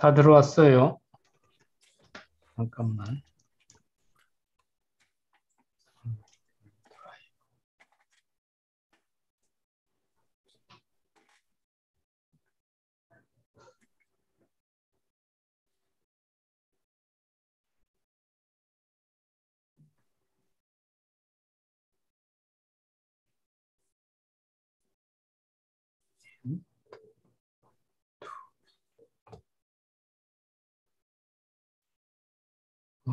다 들어왔어요. 잠깐만. 어,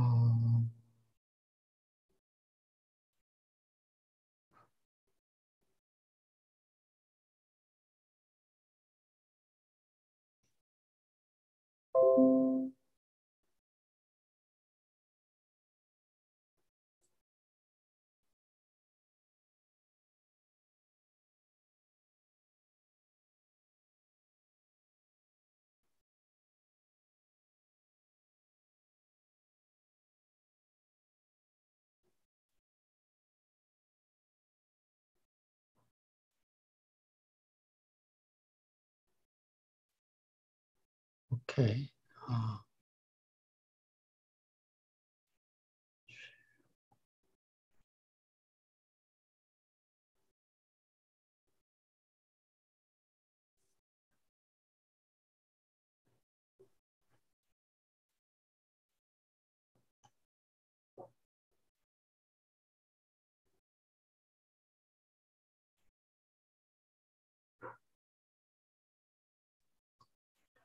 오케이.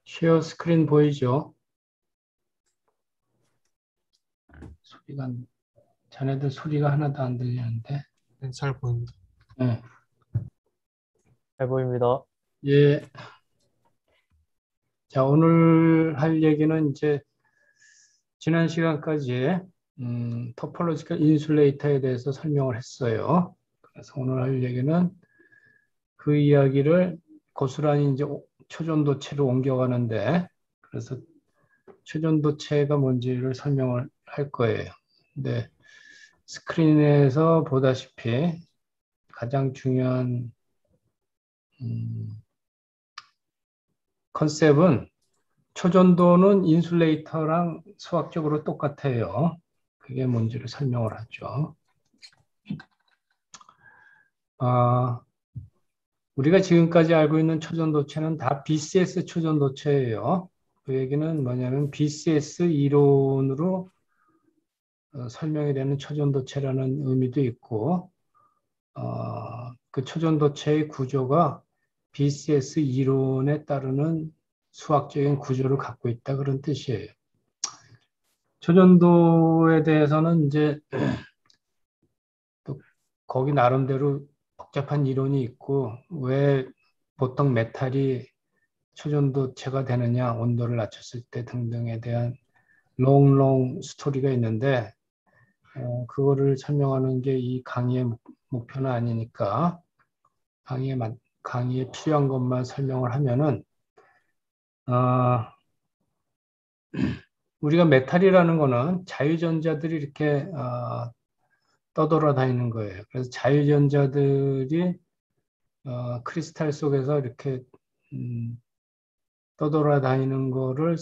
쉐어 스크린 보이죠? 소리가, 자네들 소리가 하나도 안 들리는데. 네, 잘 보입니다. 네. 잘 보입니다. 예. 자, 오늘 할 얘기는 이제 지난 시간까지 토폴로지컬 인슐레이터에 대해서 설명을 했어요. 그래서 오늘 할 얘기는 그 이야기를 고스란히 이제 초전도체로 옮겨가는데, 그래서 초전도체가 뭔지를 설명을 할 거예요. 근데 스크린에서 보다시피 가장 중요한 컨셉은 초전도는 인슐레이터랑 수학적으로 똑같아요. 그게 뭔지를 설명을 하죠. 아, 우리가 지금까지 알고 있는 초전도체는 다 BCS 초전도체예요. 그 얘기는 뭐냐면 BCS 이론으로 설명이 되는 초전도체라는 의미도 있고, 그 초전도체의 구조가 BCS 이론에 따르는 수학적인 구조를 갖고 있다, 그런 뜻이에요. 초전도에 대해서는 이제 또 거기 나름대로 복잡한 이론이 있고, 왜 보통 메탈이 초전도체가 되느냐, 온도를 낮췄을 때 등등에 대한 롱 스토리가 있는데, 그거를 설명하는 게 이 강의의 목표는 아니니까 강의에 필요한 것만 설명을 하면은, 어, 우리가 메탈이라는 거는 자유전자들이 이렇게 떠돌아다니는 거예요. 그래서 자유전자들이 크리스탈 속에서 이렇게 떠돌아다니는 거를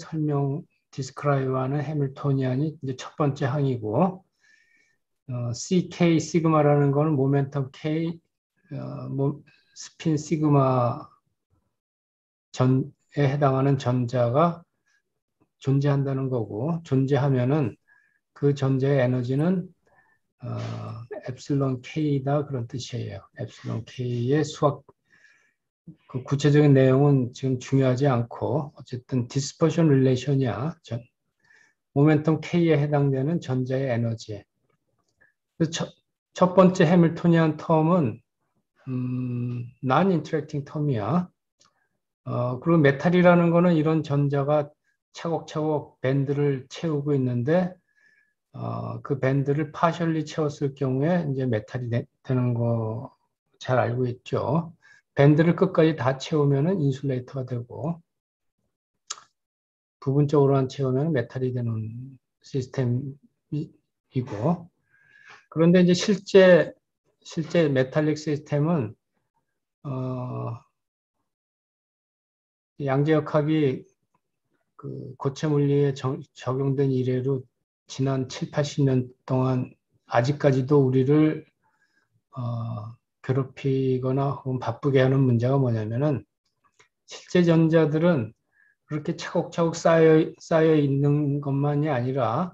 디스크라이브하는 해밀토니안이 이제 첫 번째 항이고, CK 시그마라는 거는 모멘텀 K, 스핀 시그마 전에 해당하는 전자가 존재한다는 거고, 존재하면은 그 전자의 에너지는 어, 엡실론 K다, 그런 뜻이에요. 엡실론 K의 수학, 그 구체적인 내용은 지금 중요하지 않고, 어쨌든 디스퍼션 릴레이션이야. 모멘텀 K에 해당되는 전자의 에너지. 그래서 첫 번째 해밀토니안 텀은 non-interacting 텀이야. 그리고 메탈이라는 거는 이런 전자가 차곡차곡 밴드를 채우고 있는데, 그 밴드를 파셜리 채웠을 경우에 이제 메탈이 되는 거 잘 알고 있죠. 밴드를 끝까지 다 채우면은 인슐레이터가 되고, 부분적으로만 채우면 메탈이 되는 시스템이고, 그런데 이제 실제 메탈릭 시스템은 양재역학이 그 고체 물리에 적용된 이래로 지난 7, 80년 동안 아직까지도 우리를 괴롭히거나 혹은 바쁘게 하는 문제가 뭐냐면은 실제 전자들은 그렇게 차곡차곡 쌓여 있는 것만이 아니라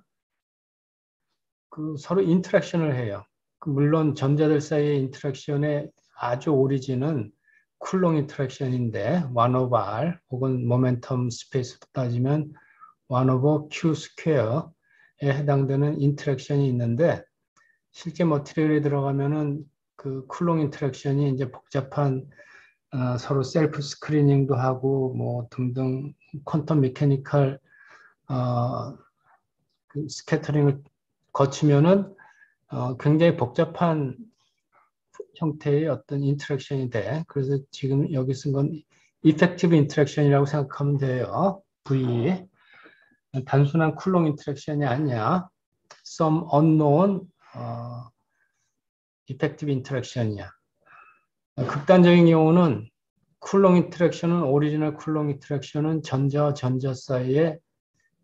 그 서로 인터랙션을 해요. 물론 전자들 사이의 인터랙션의 아주 오리진은 쿨롱 인터랙션인데 1 over R 혹은 모멘텀 스페이스로 따지면 1 over Q 스퀘어에 해당되는 인터랙션이 있는데 실제 머티리얼에 들어가면은 그 쿨롱 인터랙션이 이제 복잡한 서로 셀프 스크리닝도 하고 뭐 등등 퀀텀 메커니컬 그 스캐터링을 거치면은 굉장히 복잡한 형태의 어떤 인터랙션이 돼. 그래서 지금 여기 쓴 건 이펙티브 인터랙션이라고 생각하면 돼요. V. 단순한 쿨롱 인터랙션이 아니야. Some unknown effective interaction이야. 극단적인 경우는 쿨롱 인터랙션은 오리지널 쿨롱 인터랙션은 전자와 전자 사이의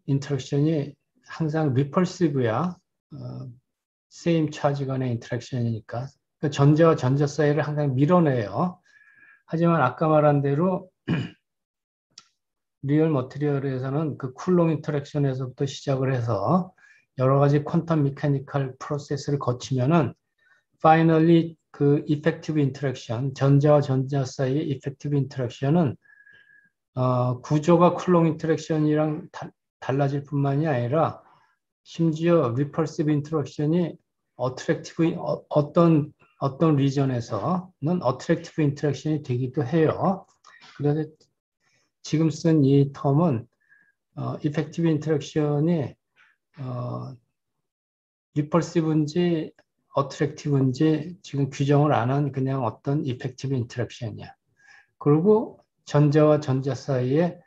인터랙션이 항상 리펄시브야. same charge 간의 인터랙션이니까. 전자와 전자 사이를 항상 밀어내요. 하지만 아까 말한 대로 리얼 머티리얼에서는 그 쿨롱 인터랙션에서부터 시작을 해서 여러 가지 퀀텀 메커니컬 프로세스를 거치면은 finally 그 effective interaction, 전자와 전자 사이의 effective interaction은 구조가 쿨롱 인터랙션이랑 달라질 뿐만이 아니라 심지어 repulsive interaction이 attractive 어떤 리전에서는 attractive interaction이 되기도 해요. 그래서 지금 쓴 이 텀은 effective interaction이 repulsive인지 attractive인지 지금 규정을 안 한 그냥 어떤 effective interaction이야. 그리고 전자와 전자 사이의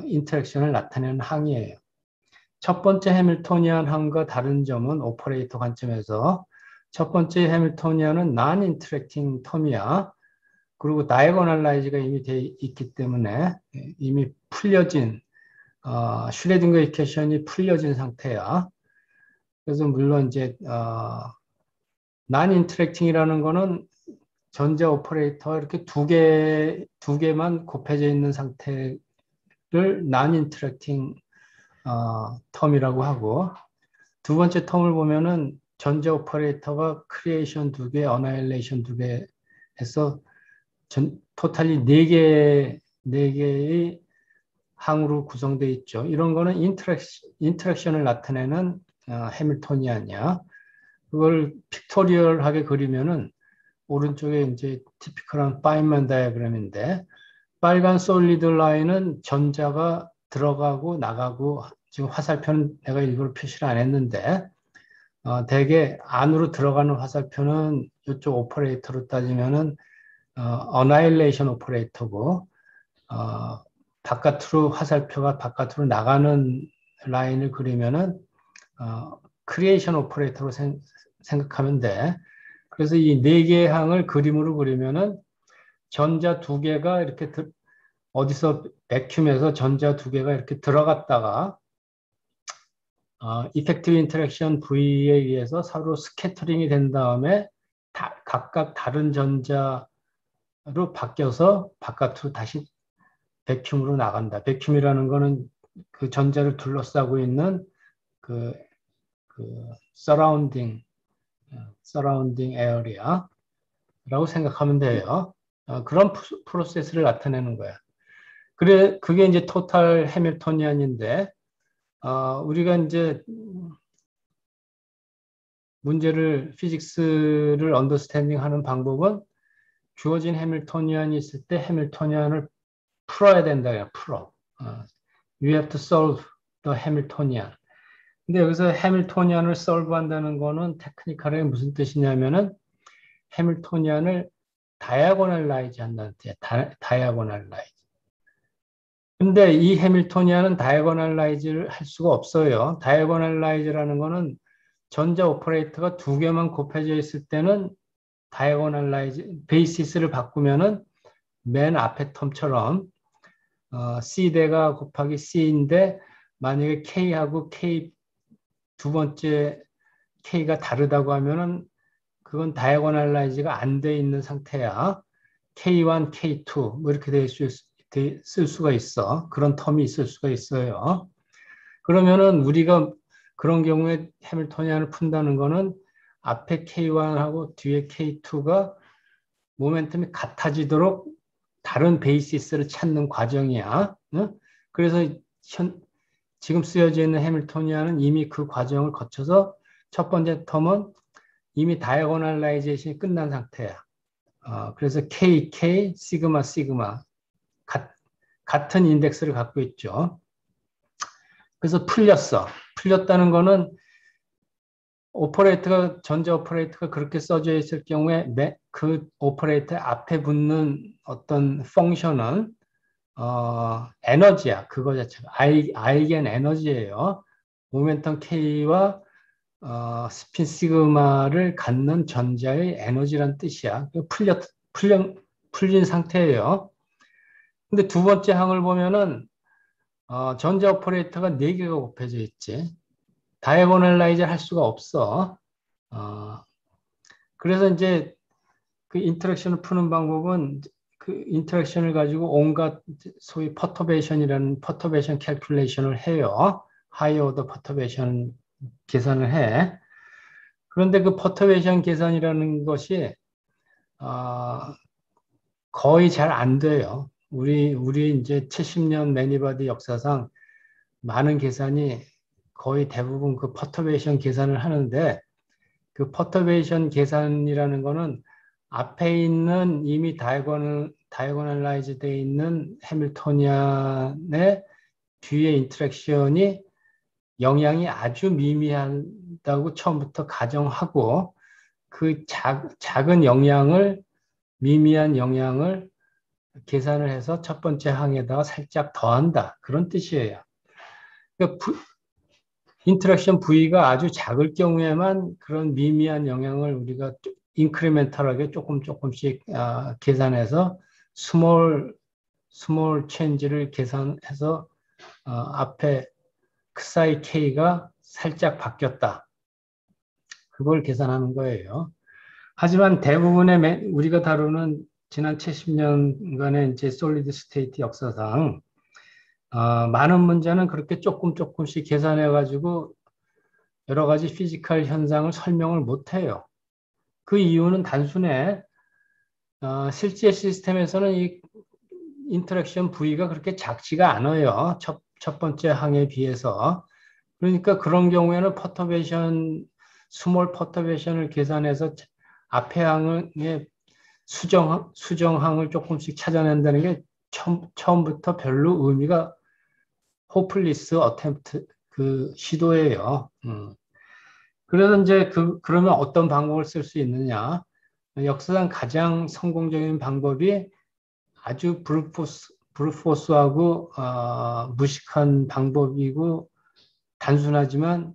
인터랙션을 나타내는 항이에요. 첫 번째 해밀토니안 항과 다른 점은 오퍼레이터 관점에서 첫 번째 해밀토니안은 non-interacting 텀이야. 그리고 다이고널라이즈가 이미 돼 있기 때문에 이미 풀려진 슈레딩거 이퀘이션이 풀려진 상태야. 그래서 물론 이제 non-interacting이라는 거는 전자 오퍼레이터가 이렇게 두 개만 곱해져 있는 상태를 non-interacting 텀이라고 하고 두 번째 텀을 보면은 전자 오퍼레이터가 크리에이션 두 개, 어나일레이션 두 개 해서 토탈리 네 개의 항으로 구성되어 있죠. 이런 거는 인터랙션을 나타내는 해밀토니안이야. 그걸 픽토리얼하게 그리면은 오른쪽에 이제 티피컬한 파인만 다이어그램인데 빨간 솔리드 라인은 전자가 들어가고 나가고 지금 화살표는 내가 일부러 표시를 안 했는데 대개 안으로 들어가는 화살표는 이쪽 오퍼레이터로 따지면은 어나일레이션 오퍼레이터고 바깥으로 화살표가 바깥으로 나가는 라인을 그리면은 크리에이션 오퍼레이터로 생각하면 돼. 그래서 이 네 개의 항을 그림으로 그리면은 전자 두 개가 이렇게 어디서 백큐에서 전자 두 개가 이렇게 들어갔다가 이펙티브 인터랙션 V에 의해서 서로 스캐터링이 된 다음에 각각 다른 전자로 바뀌어서 바깥으로 다시 백큐으로 나간다. 백큐이라는 거는 그 전자를 둘러싸고 있는 그 서라운딩 에어리아라고 생각하면 돼요. 그런 프로세스를 나타내는 거야. 그게 이제 토탈 해밀토니안인데 우리가 이제 문제를 피직스를 언더스탠딩 하는 방법은 주어진 해밀토니안이 있을 때 해밀토니안을 풀어야 된다. 풀어. You have to solve the Hamiltonian. 근데 여기서 해밀토니안을 solve 한다는 거는 테크니컬하게 무슨 뜻이냐면은 해밀토니안을 다이아고널라이즈 한다는 뜻이야. 다이아고널라이즈. 근데 이 해밀토니안은 다이아고널라이즈를 할 수가 없어요. 다이아고널라이즈라는 거는 전자 오퍼레이터가 두 개만 곱해져 있을 때는 다이아고널라이즈 베이시스를 바꾸면은 맨 앞에 텀처럼 C대가 곱하기 C인데 만약에 K하고 K 두 번째 K가 다르다고 하면은 그건 다이아고널라이즈가 안 돼 있는 상태야. K1, K2 뭐 이렇게 쓸 수가 있어. 그런 텀이 있을 수가 있어요. 그러면은 우리가 그런 경우에 해밀토니안을 푼다는 거는 앞에 K1하고 뒤에 K2가 모멘텀이 같아지도록 다른 베이시스를 찾는 과정이야. 응? 그래서 지금 쓰여져 있는 해밀토니안은 이미 그 과정을 거쳐서 첫 번째 텀은 이미 다이아고널라이제이션이 끝난 상태야. 그래서 KK, 시그마, 시그마 같은 인덱스를 갖고 있죠. 그래서 풀렸어. 풀렸다는 거는 전자 오퍼레이터가 그렇게 써져 있을 경우에 그 오퍼레이터 앞에 붙는 어떤 펑션은 에너지야. 그거 자체가 아이겐 에너지예요. 모멘텀 K와 스핀 시그마를 갖는 전자의 에너지란 뜻이야. 풀린 상태예요. 근데 두 번째 항을 보면은 전자 오퍼레이터가 4개가 곱해져 있지. 다이아고널라이즈 할 수가 없어. 그래서 이제 그 인터랙션을 푸는 방법은 그 인터랙션을 가지고 온갖 소위 퍼터베이션 캘큘레이션을 해요. 하이어 오더 퍼터베이션 계산을 해. 그런데 그 퍼터베이션 계산이라는 것이 거의 잘 안 돼요. 우리 이제 70년 매니바디 역사상 많은 계산이 거의 대부분 그 퍼터베이션 계산을 하는데 그 퍼터베이션 계산이라는 거는 앞에 있는 이미 다이고널라이즈 되어 있는 해밀토니안의 뒤에 인터랙션이 영향이 아주 미미하다고 처음부터 가정하고 그 작은 미미한 영향을 계산을 해서 첫 번째 항에다가 살짝 더한다. 그런 뜻이에요. 그러니까 인터랙션 부위가 아주 작을 경우에만 그런 미미한 영향을 우리가 인크리멘탈하게 조금씩 계산해서 스몰 체인지를 계산해서 앞에 사이 K가 살짝 바뀌었다. 그걸 계산하는 거예요. 하지만 대부분의 우리가 다루는 지난 70년간의 이제 솔리드 스테이트 역사상 많은 문제는 그렇게 조금씩 계산해가지고 여러 가지 피지컬 현상을 설명을 못해요. 그 이유는 단순해. 실제 시스템에서는 이 인터랙션 부위가 그렇게 작지가 않아요. 첫 번째 항에 비해서. 그러니까 그런 경우에는 스몰 퍼터베이션을 계산해서 앞에 항의 수정항을 조금씩 찾아낸다는 게 처음부터 별로 의미가 호플리스 어템프트 그 시도예요. 그래서 이제 그러면 어떤 방법을 쓸 수 있느냐? 역사상 가장 성공적인 방법이 아주 브루포스하고 무식한 방법이고 단순하지만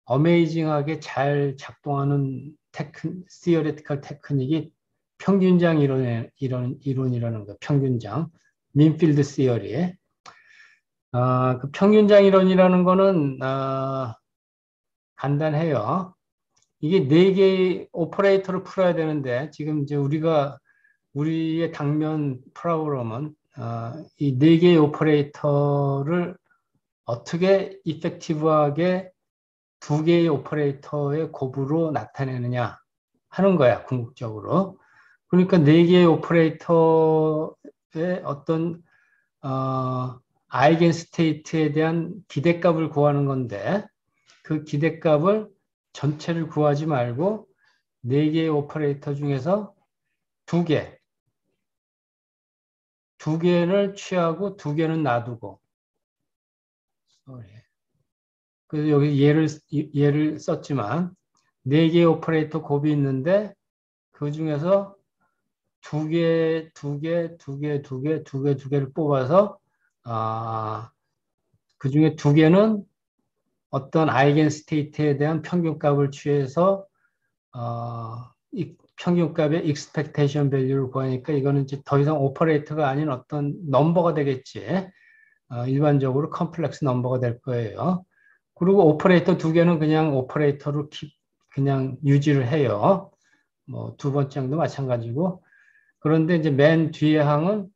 어메이징하게 잘 작동하는 시어리티컬 테크닉이 평균장 이론이라는 거. 평균장 민필드 시어리. 그 평균장 이론이라는 거는 간단해요. 이게 4개의 오퍼레이터를 풀어야 되는데 지금 이제 우리의 당면 프로그램은 이 4개의 오퍼레이터를 어떻게 이펙티브하게 2개의 오퍼레이터의 곱으로 나타내느냐 하는 거야, 궁극적으로. 그러니까 4개의 오퍼레이터의 어떤 아이겐 스테이트에 대한 기대값을 구하는 건데 그 기대값을 전체를 구하지 말고 4개의 오퍼레이터 중에서 2개를 취하고 2개는 놔두고. 그래서 여기 예를 썼지만 4개의 오퍼레이터 곱이 있는데 그 중에서 2개를 뽑아서 그 중에 2개는 어떤 아이겐 스테이트에 대한 평균값을 취해서 평균값의 expectation value를 구하니까 이거는 이제 더 이상 오퍼레이터가 아닌 어떤 넘버가 되겠지. 일반적으로 컴플렉스 넘버가 될 거예요. 그리고 오퍼레이터 두 개는 그냥 오퍼레이터로 그냥 유지를 해요. 뭐 두 번째 항도 마찬가지고. 그런데 이제 맨 뒤에 항은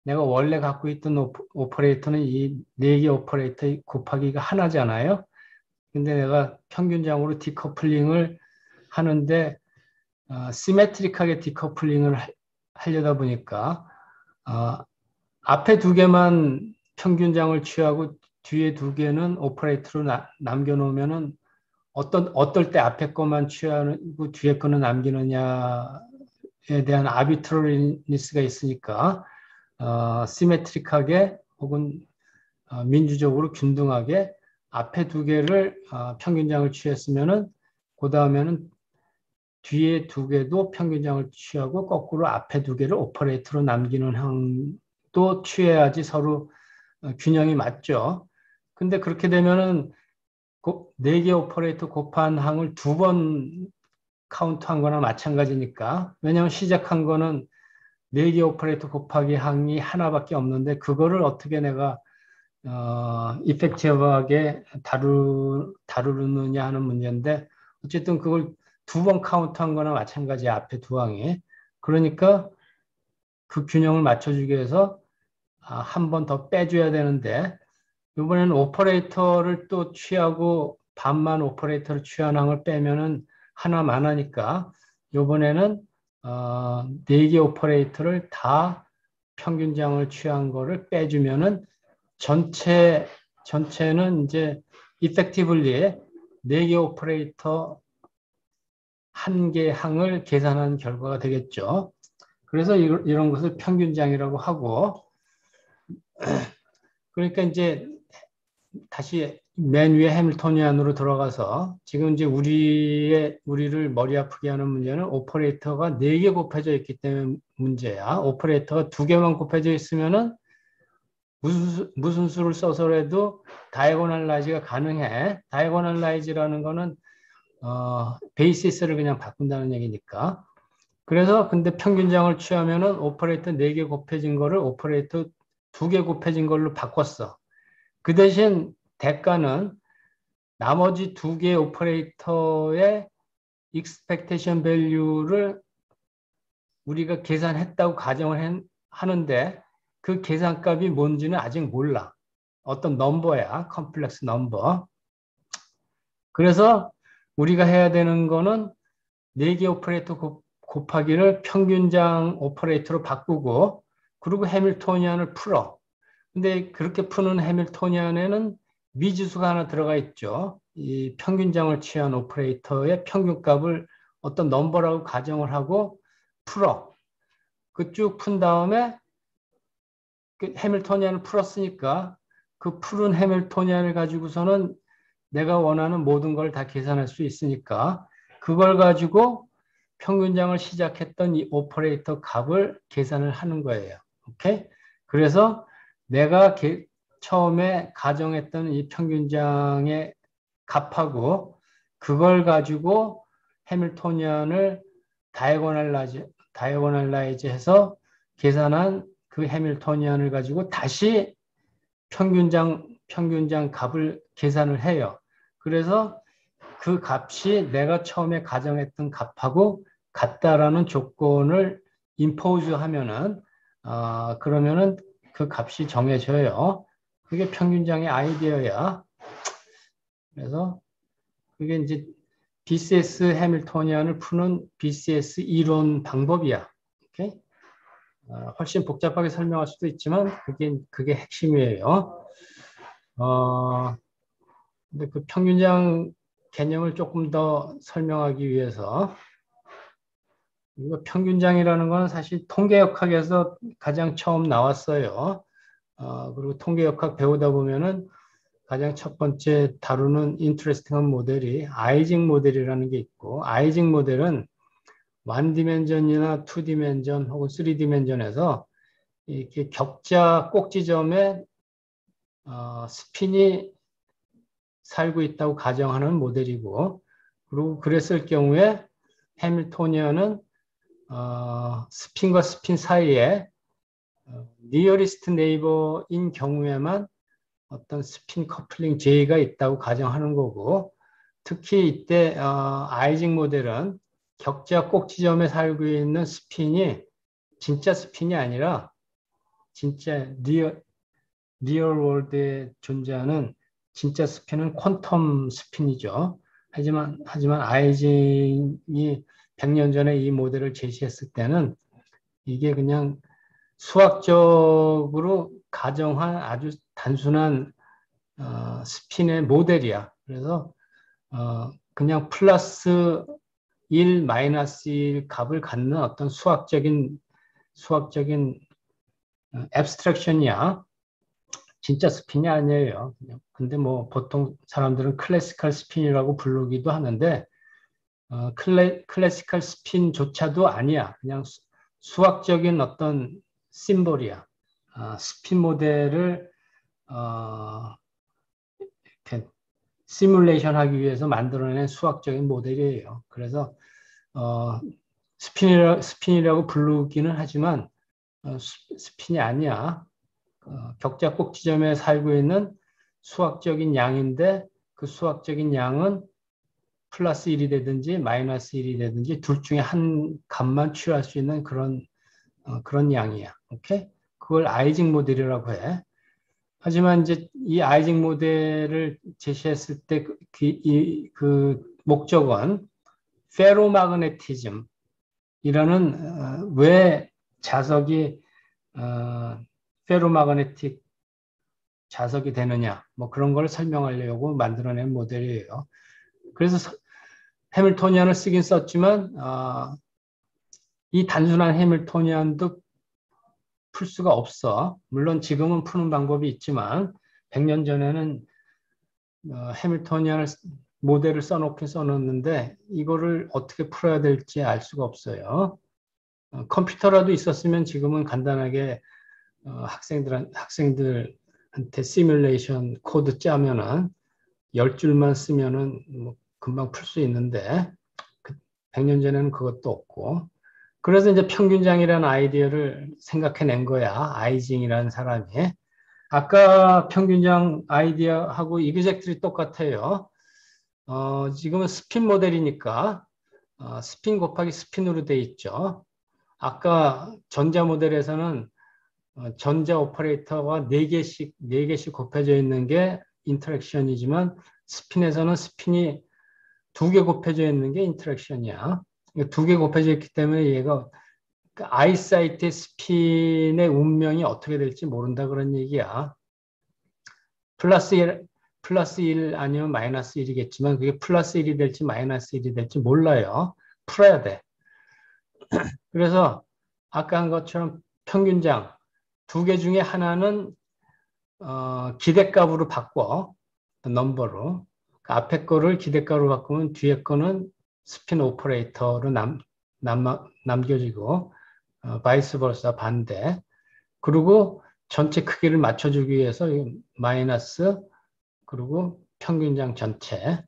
내가 원래 갖고 있던 오퍼레이터는 이 네 개 오퍼레이터 곱하기가 하나잖아요. 근데 내가 평균장으로 디커플링을 하는데 시메트릭하게 디커플링을 하려다 보니까 앞에 두 개만 평균장을 취하고 뒤에 두 개는 오퍼레이터로 남겨놓으면은 어떨 때 앞에 것만 취하고 뒤에 거는 남기느냐에 대한 아비트러리니스가 있으니까 시메트릭하게 혹은 민주적으로 균등하게 앞에 두 개를 평균장을 취했으면은 그 다음에는 뒤에 두 개도 평균장을 취하고 거꾸로 앞에 두 개를 오퍼레이터로 남기는 항도 취해야지 서로 균형이 맞죠. 근데 그렇게 되면은 네 개 오퍼레이터 곱한 항을 두 번 카운트한 거나 마찬가지니까. 왜냐하면 시작한 거는 네 개 오퍼레이터 곱하기 항이 하나밖에 없는데 그거를 어떻게 내가 이펙티브하게 다루느냐 하는 문제인데 어쨌든 그걸 두 번 카운트한 거나 마찬가지야 앞에 두 항에. 그러니까 그 균형을 맞춰주기 위해서 한 번 더 빼줘야 되는데 이번에는 오퍼레이터를 또 취하고 반만 오퍼레이터를 취한 항을 빼면은 하나만 하니까 이번에는 네 개 오퍼레이터를 다 평균장을 취한 거를 빼주면은 전체는 이제 effectively 네 개 오퍼레이터 한 개 항을 계산한 결과가 되겠죠. 그래서 이런 것을 평균장이라고 하고, 그러니까 이제 다시 맨 위에 해밀토니안으로 들어가서 지금 이제 우리를 머리 아프게 하는 문제는 오퍼레이터가 네 개 곱해져 있기 때문에 문제야. 오퍼레이터가 두 개만 곱해져 있으면은 무슨 수를 써서라도 다이고널라이즈가 가능해. 다이고널라이즈라는 거는 베이시스를 그냥 바꾼다는 얘기니까. 그래서 근데 평균장을 취하면은 오퍼레이터 4개 곱해진 거를 오퍼레이터 2개 곱해진 걸로 바꿨어. 그 대신 대가는 나머지 2개 오퍼레이터의 expectation value를 우리가 계산했다고 가정을 하는데 그 계산값이 뭔지는 아직 몰라. 어떤 넘버야, 컴플렉스 넘버. 그래서 우리가 해야 되는 거는 4개 오퍼레이터 곱하기를 평균장 오퍼레이터로 바꾸고 그리고 해밀토니안을 풀어. 근데 그렇게 푸는 해밀토니안에는 미지수가 하나 들어가 있죠. 이 평균장을 취한 오퍼레이터의 평균값을 어떤 넘버라고 가정을 하고 풀어. 그 쭉 푼 다음에 그 해밀토니안을 풀었으니까 그 푸른 해밀토니안을 가지고서는 내가 원하는 모든 걸 다 계산할 수 있으니까 그걸 가지고 평균장을 시작했던 이 오퍼레이터 값을 계산을 하는 거예요. 오케이? 그래서 내가 처음에 가정했던 이 평균장의 값하고 그걸 가지고 해밀토니안을 다이고널라이즈 해서 계산한 그 해밀토니안을 가지고 다시 평균장 값을 계산을 해요. 그래서 그 값이 내가 처음에 가정했던 값하고 같다라는 조건을 임포즈 하면은 그러면은 그 값이 정해져요. 그게 평균장의 아이디어야. 그래서 그게 이제 BCS 해밀토니안을 푸는 BCS 이론 방법이야. 오케이? 훨씬 복잡하게 설명할 수도 있지만 그게 핵심이에요. 근데 그 평균장 개념을 조금 더 설명하기 위해서 이거 평균장이라는 건 사실 통계역학에서 가장 처음 나왔어요. 그리고 통계역학 배우다 보면은 가장 첫 번째 다루는 인트레스팅한 모델이 아이징 모델이라는 게 있고 아이징 모델은 1디멘전이나 2디멘전 혹은 3디멘전에서 이렇게 격자 꼭지점에 스핀이 살고 있다고 가정하는 모델이고 그리고 그랬을 경우에 해밀토니언은 스핀과 스핀 사이에 니어리스트 네이버인 경우에만 어떤 스핀 커플링 J가 있다고 가정하는 거고, 특히 이때 아이징 모델은 격자 꼭지점에 살고 있는 스핀이 진짜 스핀이 아니라 진짜 리얼 월드에 존재하는 진짜 스핀은 퀀텀 스핀이죠. 하지만 아이징이 100년 전에 이 모델을 제시했을 때는 이게 그냥 수학적으로 가정한 아주 단순한 스핀의 모델이야. 그래서 그냥 플러스 1, 마이너스 1 값을 갖는 어떤 수학적인 앱스트랙션이야. 진짜 스핀이 아니에요. 근데 뭐 보통 사람들은 클래시컬 스핀이라고 부르기도 하는데 클래시컬 스핀조차도 아니야. 그냥 수학적인 어떤 심볼이야. 스핀 모델을 이렇게 시뮬레이션 하기 위해서 만들어낸 수학적인 모델이에요. 그래서 스핀이라고 부르기는 하지만 스핀이 아니야. 격자 꼭지점에 살고 있는 수학적인 양인데 그 수학적인 양은 플러스 1이 되든지 마이너스 1이 되든지 둘 중에 한 값만 취할 수 있는 그런 양이야. 오케이? 그걸 아이징 모델이라고 해. 하지만 이제 이 아이징 모델을 제시했을 때 그 목적은 페로마그네티즘이라는 왜 자석이 페로마그네틱 자석이 되느냐 뭐 그런 걸 설명하려고 만들어낸 모델이에요. 그래서 해밀토니안을 쓰긴 썼지만 이 단순한 해밀토니안도 풀 수가 없어. 물론 지금은 푸는 방법이 있지만 100년 전에는 해밀토니안을 모델을 써놓긴 써놓는데 이거를 어떻게 풀어야 될지 알 수가 없어요. 컴퓨터라도 있었으면 지금은 간단하게 학생들한테 시뮬레이션 코드 짜면은 10줄만 쓰면은 뭐 금방 풀 수 있는데 100년 전에는 그것도 없고 그래서 이제 평균장이라는 아이디어를 생각해낸 거야. 아이징이라는 사람이. 아까 평균장 아이디어하고 이그젝트리 똑같아요. 지금은 스핀 모델이니까 스핀 곱하기 스핀으로 돼 있죠. 아까 전자 모델에서는 전자 오퍼레이터가 4개씩 곱해져 있는 게 인터랙션이지만 스핀에서는 스핀이 2개 곱해져 있는 게 인터랙션이야. 2개 곱해져 있기 때문에 얘가 아이사이트의 스핀의 운명이 어떻게 될지 모른다 그런 얘기야. 플러스 1 아니면 마이너스 1이겠지만 그게 플러스 1이 될지 마이너스 1이 될지 몰라요. 풀어야 돼. 그래서 아까 한 것처럼 평균장 2개 중에 하나는 기대값으로 바꿔. 넘버로. 그 앞에 거를 기대값으로 바꾸면 뒤에 거는 스핀 오퍼레이터로 남겨지고 바이스 벌사 반대. 그리고 전체 크기를 맞춰주기 위해서 마이너스 그리고 평균장 전체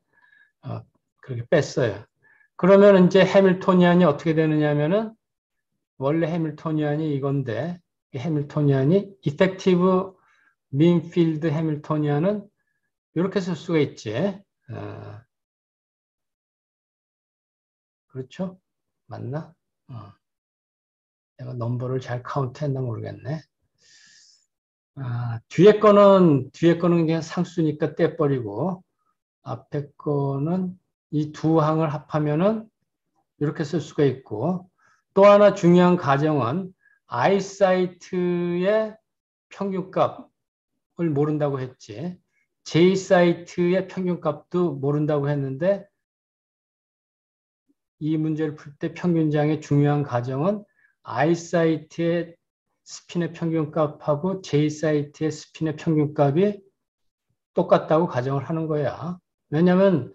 그렇게 뺐어요. 그러면 이제 해밀토니안이 어떻게 되느냐면은 원래 해밀토니안이 이건데 해밀토니안이 이펙티브 민 필드 해밀토니안은 이렇게 쓸 수가 있지. 그렇죠? 맞나? 내가 넘버를 잘 카운트했나 모르겠네. 뒤에 거는 그냥 상수니까 떼버리고 앞에 거는 이 두 항을 합하면은 이렇게 쓸 수가 있고 또 하나 중요한 가정은 i사이트의 평균값을 모른다고 했지. j사이트의 평균값도 모른다고 했는데 이 문제를 풀 때 평균장의 중요한 가정은 i사이트의 스핀의 평균값하고 j사이트의 스핀의 평균값이 똑같다고 가정을 하는 거야. 왜냐하면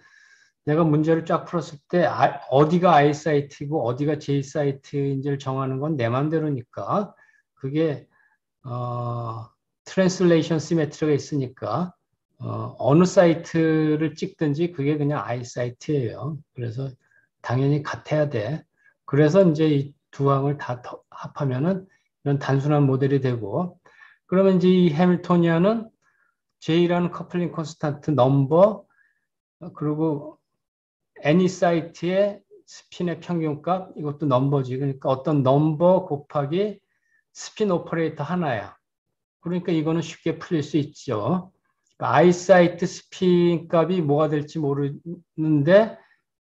내가 문제를 쫙 풀었을 때 어디가 i사이트이고 어디가 j사이트인지를 정하는 건 내 맘대로니까 그게 트랜슬레이션 시메트리가 있으니까 어느 사이트를 찍든지 그게 그냥 i사이트예요. 그래서 당연히 같아야 돼. 그래서 이제 이 두 항을 다 합하면은 이런 단순한 모델이 되고, 그러면 이제 이 해밀토니안은 J라는 커플링 콘스탄트 넘버, 그리고 any 사이트의 스핀의 평균값, 이것도 넘버지. 그러니까 어떤 넘버 곱하기 스핀 오퍼레이터 하나야. 그러니까 이거는 쉽게 풀릴 수 있죠. 그러니까 I 사이트 스핀 값이 뭐가 될지 모르는데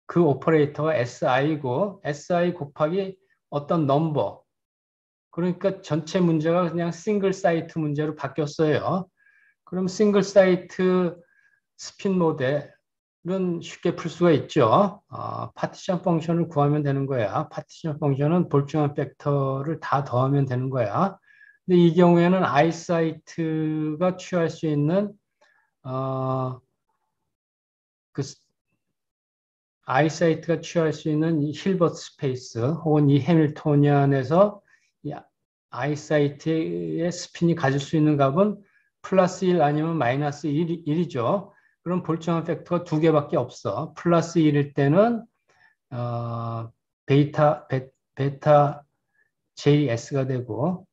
그 오퍼레이터가 SI고 SI 곱하기 어떤 넘버. 그러니까 전체 문제가 그냥 싱글 사이트 문제로 바뀌었어요. 그럼 싱글 사이트 스핀 모델은 쉽게 풀 수가 있죠. 파티션 펑션을 구하면 되는 거야. 파티션 펑션은 볼충한 팩터를 다 더하면 되는 거야. 근데 이 경우에는 아이사이트가 취할 수 있는 그 아이사이트가 취할 수 있는 이 힐버트 스페이스 혹은 이 해밀토니안에서 이 아이사이트의 스핀이 가질 수 있는 값은 플러스 1 아니면 마이너스 1이죠. 그럼 볼충한 팩터가 두 개밖에 없어. 플러스 1일 때는 베타 JS가 되고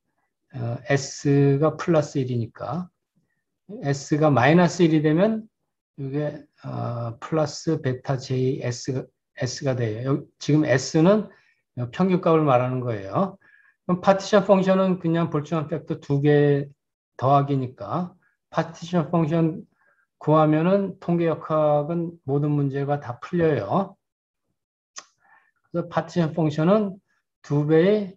S가 플러스 1이니까 S가 마이너스 1이 되면 이게 플러스 베타 JS가 돼요. 지금 S는 평균값을 말하는 거예요. 그럼 파티션 펑션은 그냥 볼충한 팩터 두 개 더하기니까 파티션 펑션 구하면은 통계역학은 모든 문제가 다 풀려요. 그래서 파티션 펑션은 두 배의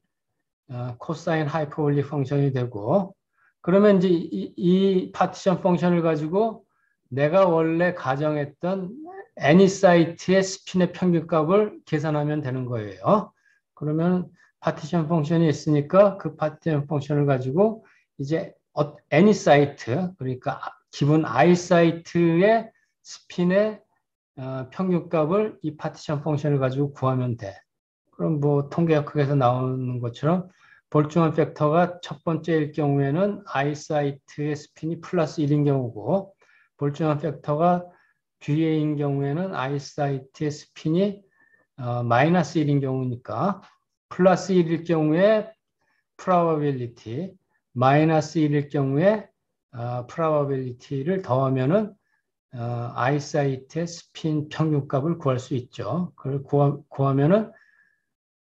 코사인 하이퍼볼릭 펑션이 되고, 그러면 이제 이 파티션 펑션을 가지고 내가 원래 가정했던 애니 사이트의 스핀의 평균값을 계산하면 되는 거예요. 그러면 파티션 펑션이 있으니까 그 파티션 펑션을 가지고 이제 애니 사이트, 그러니까 기본 I 사이트의 스핀의 평균값을 이 파티션 펑션을 가지고 구하면 돼. 그럼 뭐 통계학에서 나오는 것처럼 볼충한 팩터가 첫 번째일 경우에는 I 사이트의 스핀이 플러스 1인 경우고, 볼충한 팩터가 뒤에인 경우에는 I 사이트의 스핀이 마이너스 1인 경우니까 플러스 1일 경우에 probability, 마이너스 1일 경우에 probability를 더하면은 I 사이트의 스핀 평균값을 구할 수 있죠. 그걸 구하면은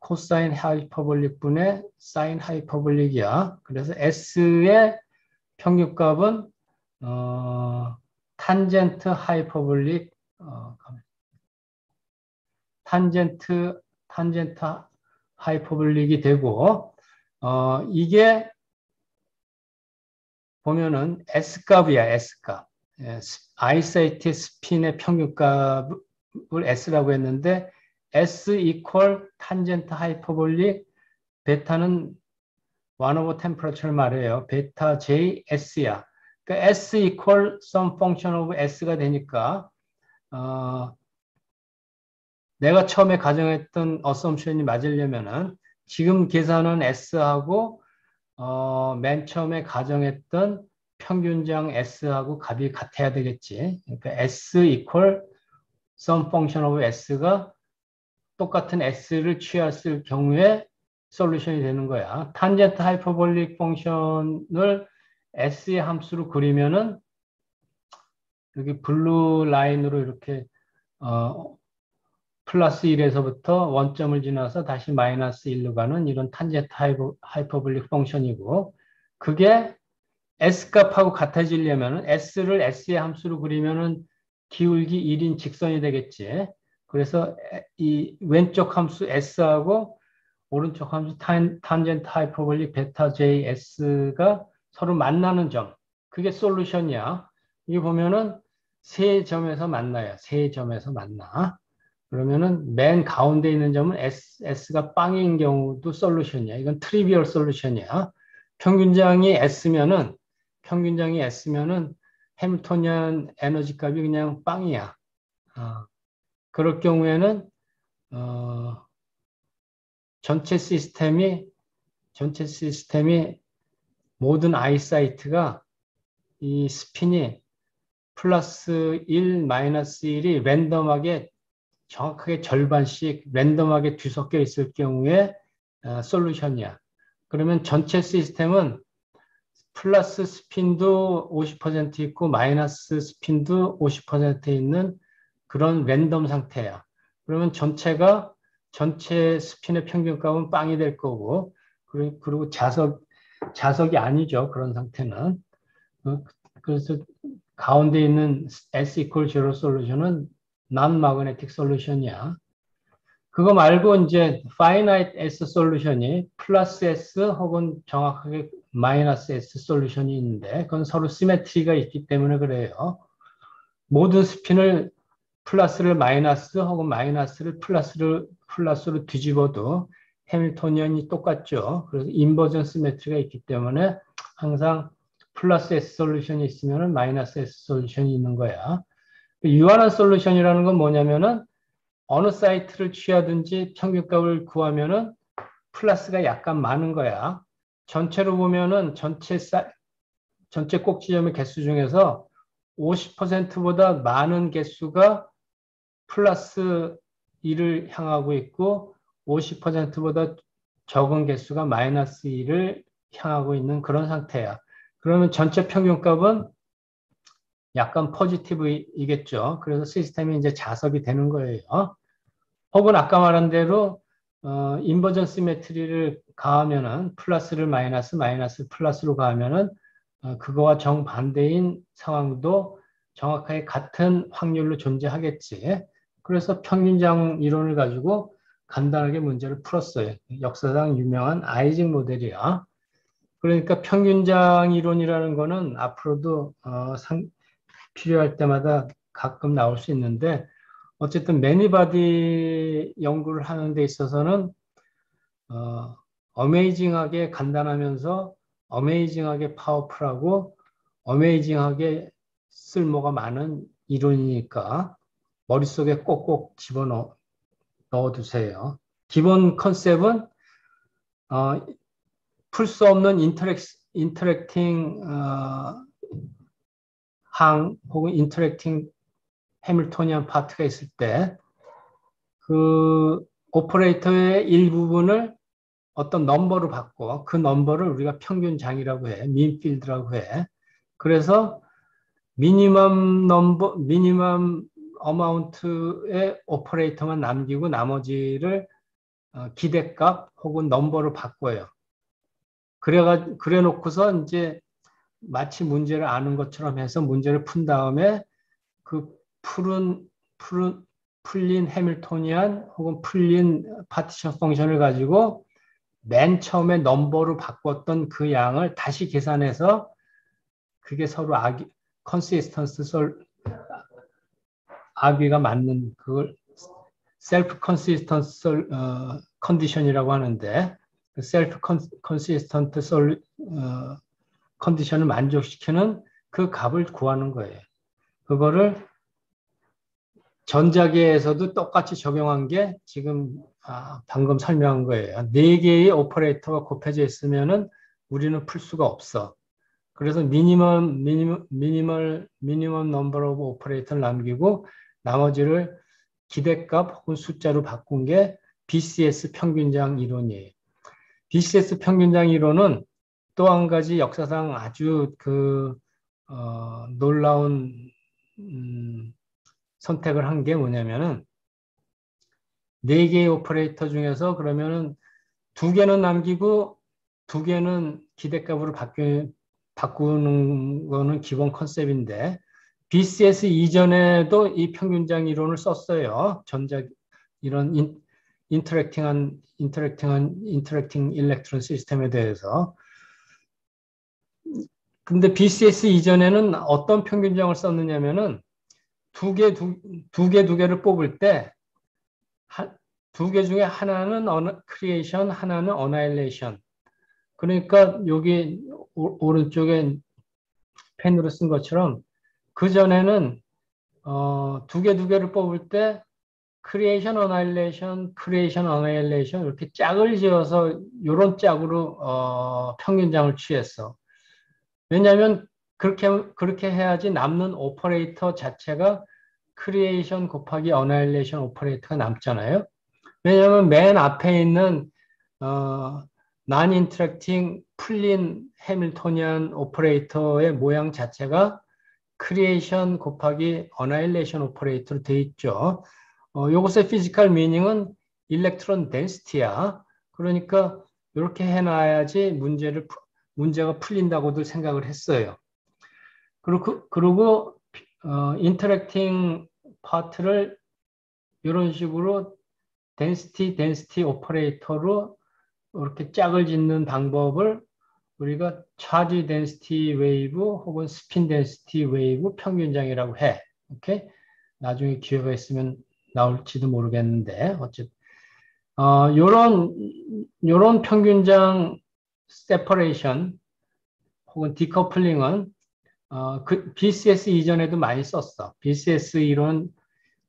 코사인 하이퍼볼릭 분의 사인 하이퍼볼릭이야. 그래서 S의 평균값은 탄젠트 하이퍼볼릭 탄젠트 하이퍼볼릭이 되고, 이게 보면은 S값이야, S값. 아이사이트 스핀의 평균값을 S라고 했는데 S 이퀄 탄젠트 하이퍼볼릭, 베타는 1 over temperature를 말해요. 베타 J S야. 그러니까 S 이퀄 some function of S가 되니까 내가 처음에 가정했던 assumption이 맞으려면은 지금 계산한 S하고 맨 처음에 가정했던 평균장 S하고 값이 같아야 되겠지. 그러니까 S 이퀄 some function of S가 똑같은 S를 취했을 경우에 솔루션이 되는 거야. 탄젠트 하이퍼볼릭 펑션을 S의 함수로 그리면은 여기 블루 라인으로 이렇게 플러스 1에서부터 원점을 지나서 다시 마이너스 1로 가는 이런 탄젠트 하이퍼볼릭 펑션이고, 그게 S값하고 같아지려면은 S를 S의 함수로 그리면은 기울기 1인 직선이 되겠지. 그래서 이 왼쪽 함수 S하고 오른쪽 함수 탄젠트 하이퍼볼릭 베타 JS가 서로 만나는 점, 그게 솔루션이야. 이게 보면은 세 점에서 만나요. 세 점에서 만나. 그러면은 맨 가운데 있는 점은 S가 빵인 경우도 솔루션이야. 이건 트리비얼 솔루션이야. 평균장이 S면은 해밀토니안 에너지 값이 그냥 빵이야. 그럴 경우에는 전체 시스템이 모든 아이사이트가 이 스핀이 플러스 1, 마이너스 1이 랜덤하게 정확하게 절반씩 랜덤하게 뒤섞여 있을 경우에 솔루션이야. 그러면 전체 시스템은 플러스 스핀도 50% 있고 마이너스 스핀도 50% 있는 그런 랜덤 상태야. 그러면 전체 스핀의 평균값은 빵이 될 거고, 그리고 자석이 아니죠. 그런 상태는. 그래서 가운데 있는 S equal 0 솔루션은 non-magnetic 솔루션이야. 그거 말고 이제 finite S 솔루션이 플러스 S 혹은 정확하게 마이너스 S 솔루션이 있는데 그건 서로 시메트리가 있기 때문에 그래요. 모든 스핀을 플러스를 마이너스 혹은 마이너스를 플러스로 뒤집어도 해밀토니언이 똑같죠. 그래서 인버전 시메트리가 있기 때문에 항상 플러스 S 솔루션이 있으면 마이너스 S 솔루션이 있는 거야. 유한한 솔루션이라는 건 뭐냐면은 어느 사이트를 취하든지 평균값을 구하면은 플러스가 약간 많은 거야. 전체로 보면은 전체 꼭지점의 개수 중에서 50%보다 많은 개수가 플러스 1을 향하고 있고 50%보다 적은 개수가 마이너스 1을 향하고 있는 그런 상태야. 그러면 전체 평균값은 약간 포지티브이겠죠. 그래서 시스템이 이제 자석이 되는 거예요. 혹은 아까 말한 대로 인버전 시메트리를 가하면은 플러스를 마이너스 플러스로 가하면은 그거와 정반대인 상황도 정확하게 같은 확률로 존재하겠지. 그래서 평균장 이론을 가지고 간단하게 문제를 풀었어요. 역사상 유명한 아이징 모델이야. 그러니까 평균장 이론이라는 거는 앞으로도 필요할 때마다 가끔 나올 수 있는데 어쨌든 매니바디 연구를 하는 데 있어서는 어메이징하게 간단하면서 어메이징하게 파워풀하고 어메이징하게 쓸모가 많은 이론이니까 머릿속에 꼭꼭 넣어두세요. 기본 컨셉은 풀 수 없는 인터랙팅 항 혹은 인터랙팅 해밀토니안 파트가 있을 때 그 오퍼레이터의 일부분을 어떤 넘버로 바꿔 그 넘버를 우리가 평균장이라고 해. 민필드라고 해. 그래서 미니멈 어마운트의 오퍼레이터만 남기고 나머지를 기대값 혹은 넘버로 바꿔요. 그래 놓고서 이제 마치 문제를 아는 것처럼 해서 문제를 푼 다음에 그 풀린 해밀토니안 혹은 풀린 파티션 펑션을 가지고 맨 처음에 넘버로 바꿨던 그 양을 다시 계산해서 그게 서로 컨시스턴스 아귀가 맞는 그걸 셀프 컨시스턴스 컨디션이라고 하는데 셀프 컨시스턴트 컨디션을 만족시키는 그 값을 구하는 거예요. 그거를 전자계에서도 똑같이 적용한 게 지금 방금 설명한 거예요. 4개의 오퍼레이터가 곱해져 있으면은 우리는 풀 수가 없어. 그래서 미니멈 넘버 오브 오퍼레이터를 남기고 나머지를 기대값 혹은 숫자로 바꾼 게 BCS 평균장 이론이에요. BCS 평균장 이론은 또 한 가지 역사상 아주 놀라운 선택을 한 게 뭐냐면은 4개의 오퍼레이터 중에서 그러면은 2개는 남기고 2개는 기대값으로 바꾸는 거는 기본 컨셉인데 BCS 이전에도 이 평균장 이론을 썼어요. 이런 인터랙팅 일렉트론 시스템에 대해서. 근데 BCS 이전에는 어떤 평균장을 썼느냐면은 두 개를 뽑을 때 두 개 중에 하나는 크리에이션, 하나는 어나일레이션. 그러니까 여기 오른쪽에 펜으로 쓴 것처럼 그 전에는 두 개를 뽑을 때 크리에이션, 어나일레이션 이렇게 짝을 지어서 이런 짝으로 평균장을 취했어. 왜냐하면 그렇게 해야지 남는 오퍼레이터 자체가 크리에이션 곱하기 어나일레이션 오퍼레이터가 남잖아요. 왜냐하면 맨 앞에 있는 non interacting 풀린 해밀토니안 오퍼레이터의 모양 자체가 크리에이션 곱하기 어나일레이션 오퍼레이터로 되어 있죠. 요것의 피지컬 미닝은 일렉트론 덴시티야. 그러니까 이렇게 해놔야지 문제가 풀린다고도 생각을 했어요. 그리고 인터랙팅 파트를 이런 식으로 덴시티 오퍼레이터로 이렇게 짝을 짓는 방법을 우리가 차지 덴시티 웨이브 혹은 스핀 덴시티 웨이브 평균장이라고 해. 오케이? 나중에 기회가 있으면 나올지도 모르겠는데 어쨌든 요런 평균장 세퍼레이션 혹은 디커플링은 그 BCS 이전에도 많이 썼어. BCS 이론은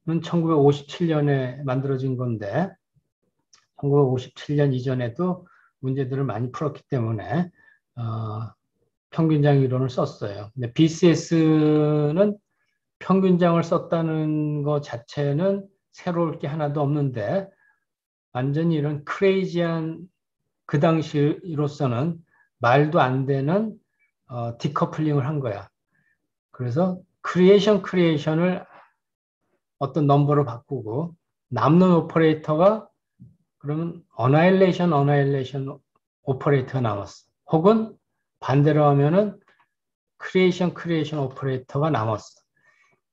1957년에 만들어진 건데 1957년 이전에도 문제들을 많이 풀었기 때문에 평균장 이론을 썼어요. 근데 BCS는 평균장을 썼다는 것 자체는 새로울 게 하나도 없는데 완전히 이런 크레이지한 그 당시로서는 말도 안 되는 디커플링을 한 거야. 그래서 크리에이션을 어떤 넘버로 바꾸고 남는 오퍼레이터가 그러면 어나일레이션 오퍼레이터가 남았어. 혹은 반대로 하면은 크리에이션 오퍼레이터가 남았어.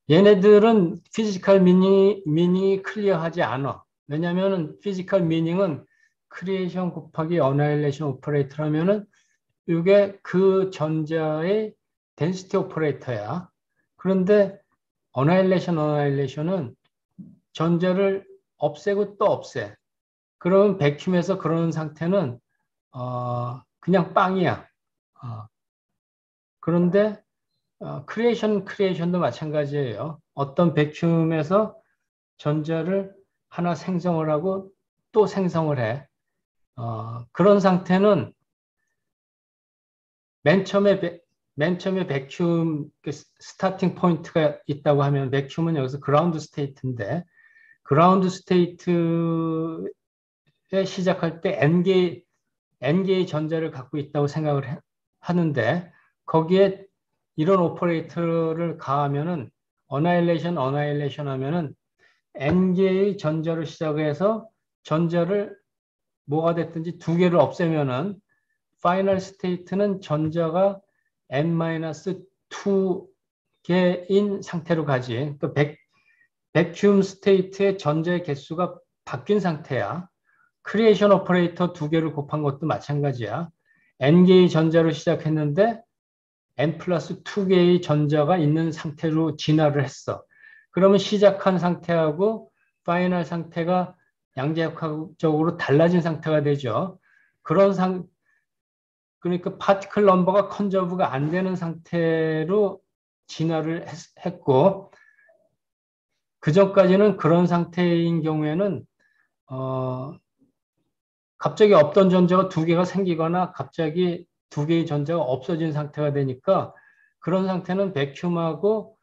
얘네들은 피지컬 미닝이 클리어하지 않아. 왜냐하면 피지컬 미닝은 크리에이션 곱하기 어나일레이션 오퍼레이터라면은 이게 그 전자의 덴시티 오퍼레이터야. 그런데 어나일레이션은 전자를 없애고 또 없애. 그러면 백큐에서 그런 상태는 그냥 빵이야. 그런데 크리에이션도 마찬가지예요. 어떤 백큐에서 전자를 하나 생성을 하고 또 생성을 해. 그런 상태는 맨 처음에 백큐 스타팅 포인트가 있다고 하면 백큐은 여기서 그라운드 스테이트인데 그라운드 스테이트에 시작할 때 N개의 전자를 갖고 있다고 생각을 하는데 거기에 이런 오퍼레이터를 가하면은 어나일레이션 하면은 N개의 전자로 시작해서 전자를 뭐가 됐든지 두 개를 없애면은 파이널 스테이트는 전자가 N-2개인 상태로 가지. 그 백큐um 스테이트의 전자의 개수가 바뀐 상태야. 크리에이션 오퍼레이터 두 개를 곱한 것도 마찬가지야. N개의 전자로 시작했는데 N 플러스 2개의 전자가 있는 상태로 진화를 했어. 그러면 시작한 상태하고 파이널 상태가 양자역학적으로 달라진 상태가 되죠. 그러니까 파티클 넘버가 컨저브가 안 되는 상태로 진화를 했고 그 전까지는 그런 상태인 경우에는 갑자기 없던 전자가 두 개가 생기거나 갑자기 두 개의 전자가 없어진 상태가 되니까 그런 상태는 백큐음하고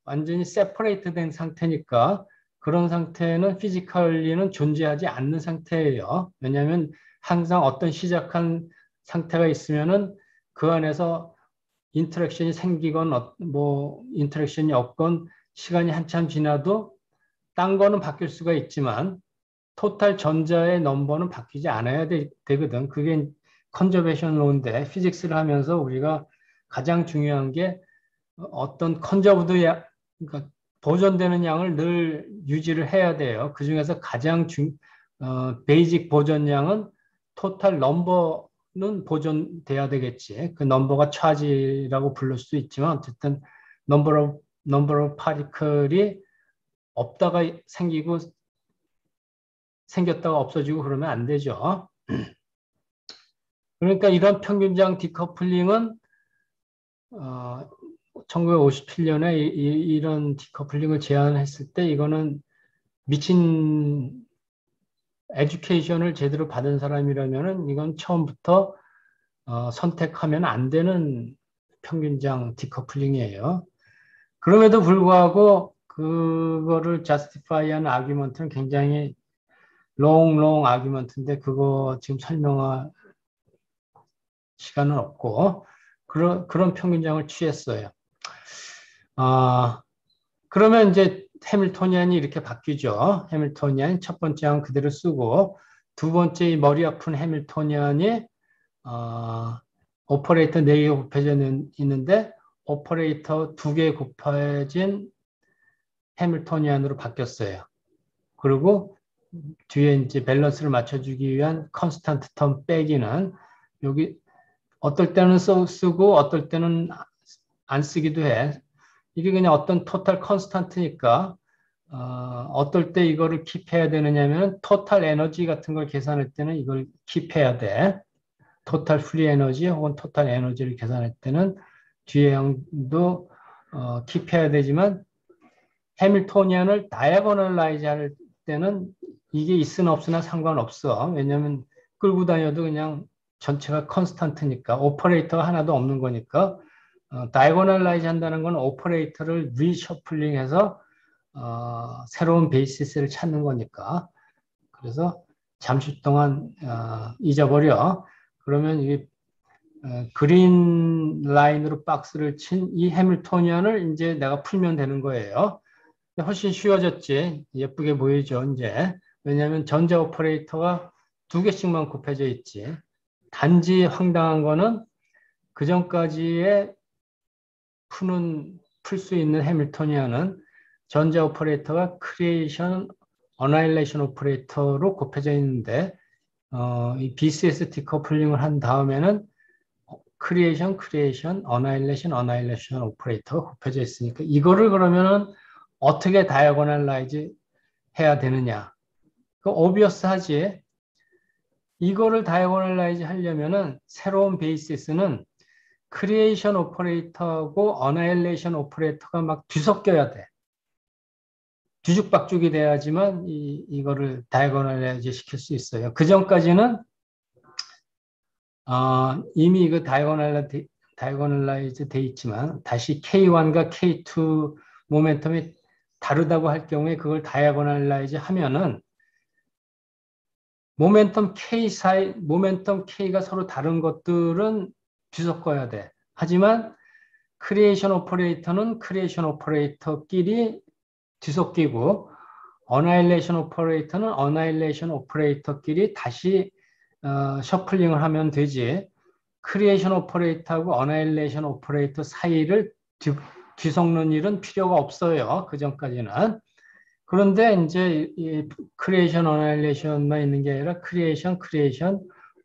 완전히 세퍼레이트 된 상태니까 그런 상태는 피지컬리는 존재하지 않는 상태예요. 왜냐하면 항상 어떤 시작한 상태가 있으면은 그 안에서 인터랙션이 생기건 뭐 인터랙션이 없건 시간이 한참 지나도 딴 거는 바뀔 수가 있지만 토탈 전자의 넘버는 바뀌지 않아야 되거든. 그게 컨저베이션 로인데 피직스를 하면서 우리가 가장 중요한 게 어떤 컨저브드 그러니까 보존되는 양을 늘 유지를 해야 돼요. 그 중에서 가장 베이직 보존량은 토탈 넘버는 보존돼야 되겠지. 그 넘버가 차지라고 부를 수 있지만 어쨌든 넘버 오브 파티클이 없다가 생기고 생겼다가 없어지고 그러면 안 되죠. 그러니까 이런 평균장 디커플링은 1957년에 이런 디커플링을 제안했을 때 이거는 미친 에듀케이션을 제대로 받은 사람이라면은 이건 처음부터 선택하면 안 되는 평균장 디커플링이에요. 그럼에도 불구하고 그거를 justify하는 아규먼트는 굉장히 long 아규먼트인데 그거 지금 설명할 시간은 없고 그런 평균장을 취했어요. 그러면 이제 해밀토니안이 이렇게 바뀌죠. 해밀토니안 첫 번째 항 그대로 쓰고 두 번째 이 머리 아픈 해밀토니안이 오퍼레이터 4개 곱해져 있는데 오퍼레이터 2개 곱해진 해밀토니안으로 바뀌었어요. 그리고 뒤에 이제 밸런스를 맞춰주기 위한 컨스탄트 텀 빼기는 여기 어떨 때는 쓰고 어떨 때는 안 쓰기도 해. 이게 그냥 어떤 토탈 컨스탄트니까 어떨 때 이거를 킵해야 되느냐면 토탈 에너지 같은 걸 계산할 때는 이걸 킵해야 돼. 토탈 프리 에너지 혹은 토탈 에너지를 계산할 때는 뒤에 항도 킵해야 되지만 해밀토니안을 다이아고널라이즈 할 때는 이게 있으나 없으나 상관없어. 왜냐하면 끌고 다녀도 그냥 전체가 컨스탄트니까 오퍼레이터가 하나도 없는 거니까 다이아고널라이즈 한다는 건 오퍼레이터를 리셔플링해서 새로운 베이시스를 찾는 거니까. 그래서 잠시 동안 잊어버려. 그러면 이 그린 라인으로 박스를 친 이 해밀토니안을 이제 내가 풀면 되는 거예요. 훨씬 쉬워졌지. 예쁘게 보이죠, 이제. 왜냐하면 전자 오퍼레이터가 2개씩만 곱해져 있지. 단지 황당한 거는 그 전까지의 풀 수 있는 해밀토니안은 전자 오퍼레이터가 크리에이션, 어나일레이션 오퍼레이터로 곱해져 있는데 이 BCS 디커플링을 한 다음에는 크리에이션, 어나일레이션 오퍼레이터가 곱해져 있으니까 이거를 그러면은 어떻게 다이아고널라이즈 해야 되느냐? 그 오비어스하지. 이거를 다이아고널라이즈 하려면은 새로운 베이시스는 크리에이션 오퍼레이터하고 어나일레이션 오퍼레이터가 막 뒤섞여야 돼. 뒤죽박죽이 돼야지만 이거를 다이아고널라이즈 시킬 수 있어요. 그 전까지는 이미 이거 다이아고널라이즈 돼 있지만 다시 K1과 K2 모멘텀이 다르다고 할 경우에 그걸 다이아고널라이즈 하면은 모멘텀 K가 서로 다른 것들은 뒤섞어야 돼. 하지만 크리에이션 오퍼레이터는 크리에이션 오퍼레이터끼리 뒤섞이고 어나일레이션 오퍼레이터는 어나일레이션 오퍼레이터끼리 다시 셔플링을 하면 되지. 크리에이션 오퍼레이터하고 어나일레이션 오퍼레이터 사이를 뒤섞는 일은 필요가 없어요. 그 전까지는. 그런데 이제 이 크리에이션, 어나일레이션만 있는 게 아니라 크리에이션,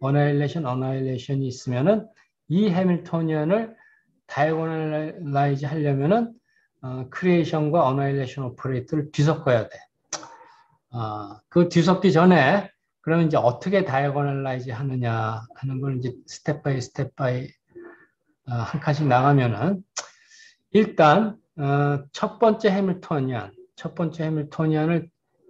어나일레이션이 있으면은 이 해밀토니안을 다이아고널라이즈 하려면은 크리에이션과 어나일레이션 오퍼레이터를 뒤섞어야 돼. 그 뒤섞기 전에 그러면 이제 어떻게 다이아고널라이즈 하느냐 하는 걸 이제 스텝 바이 한 칸씩 나가면은 일단 첫 번째 해밀토니안을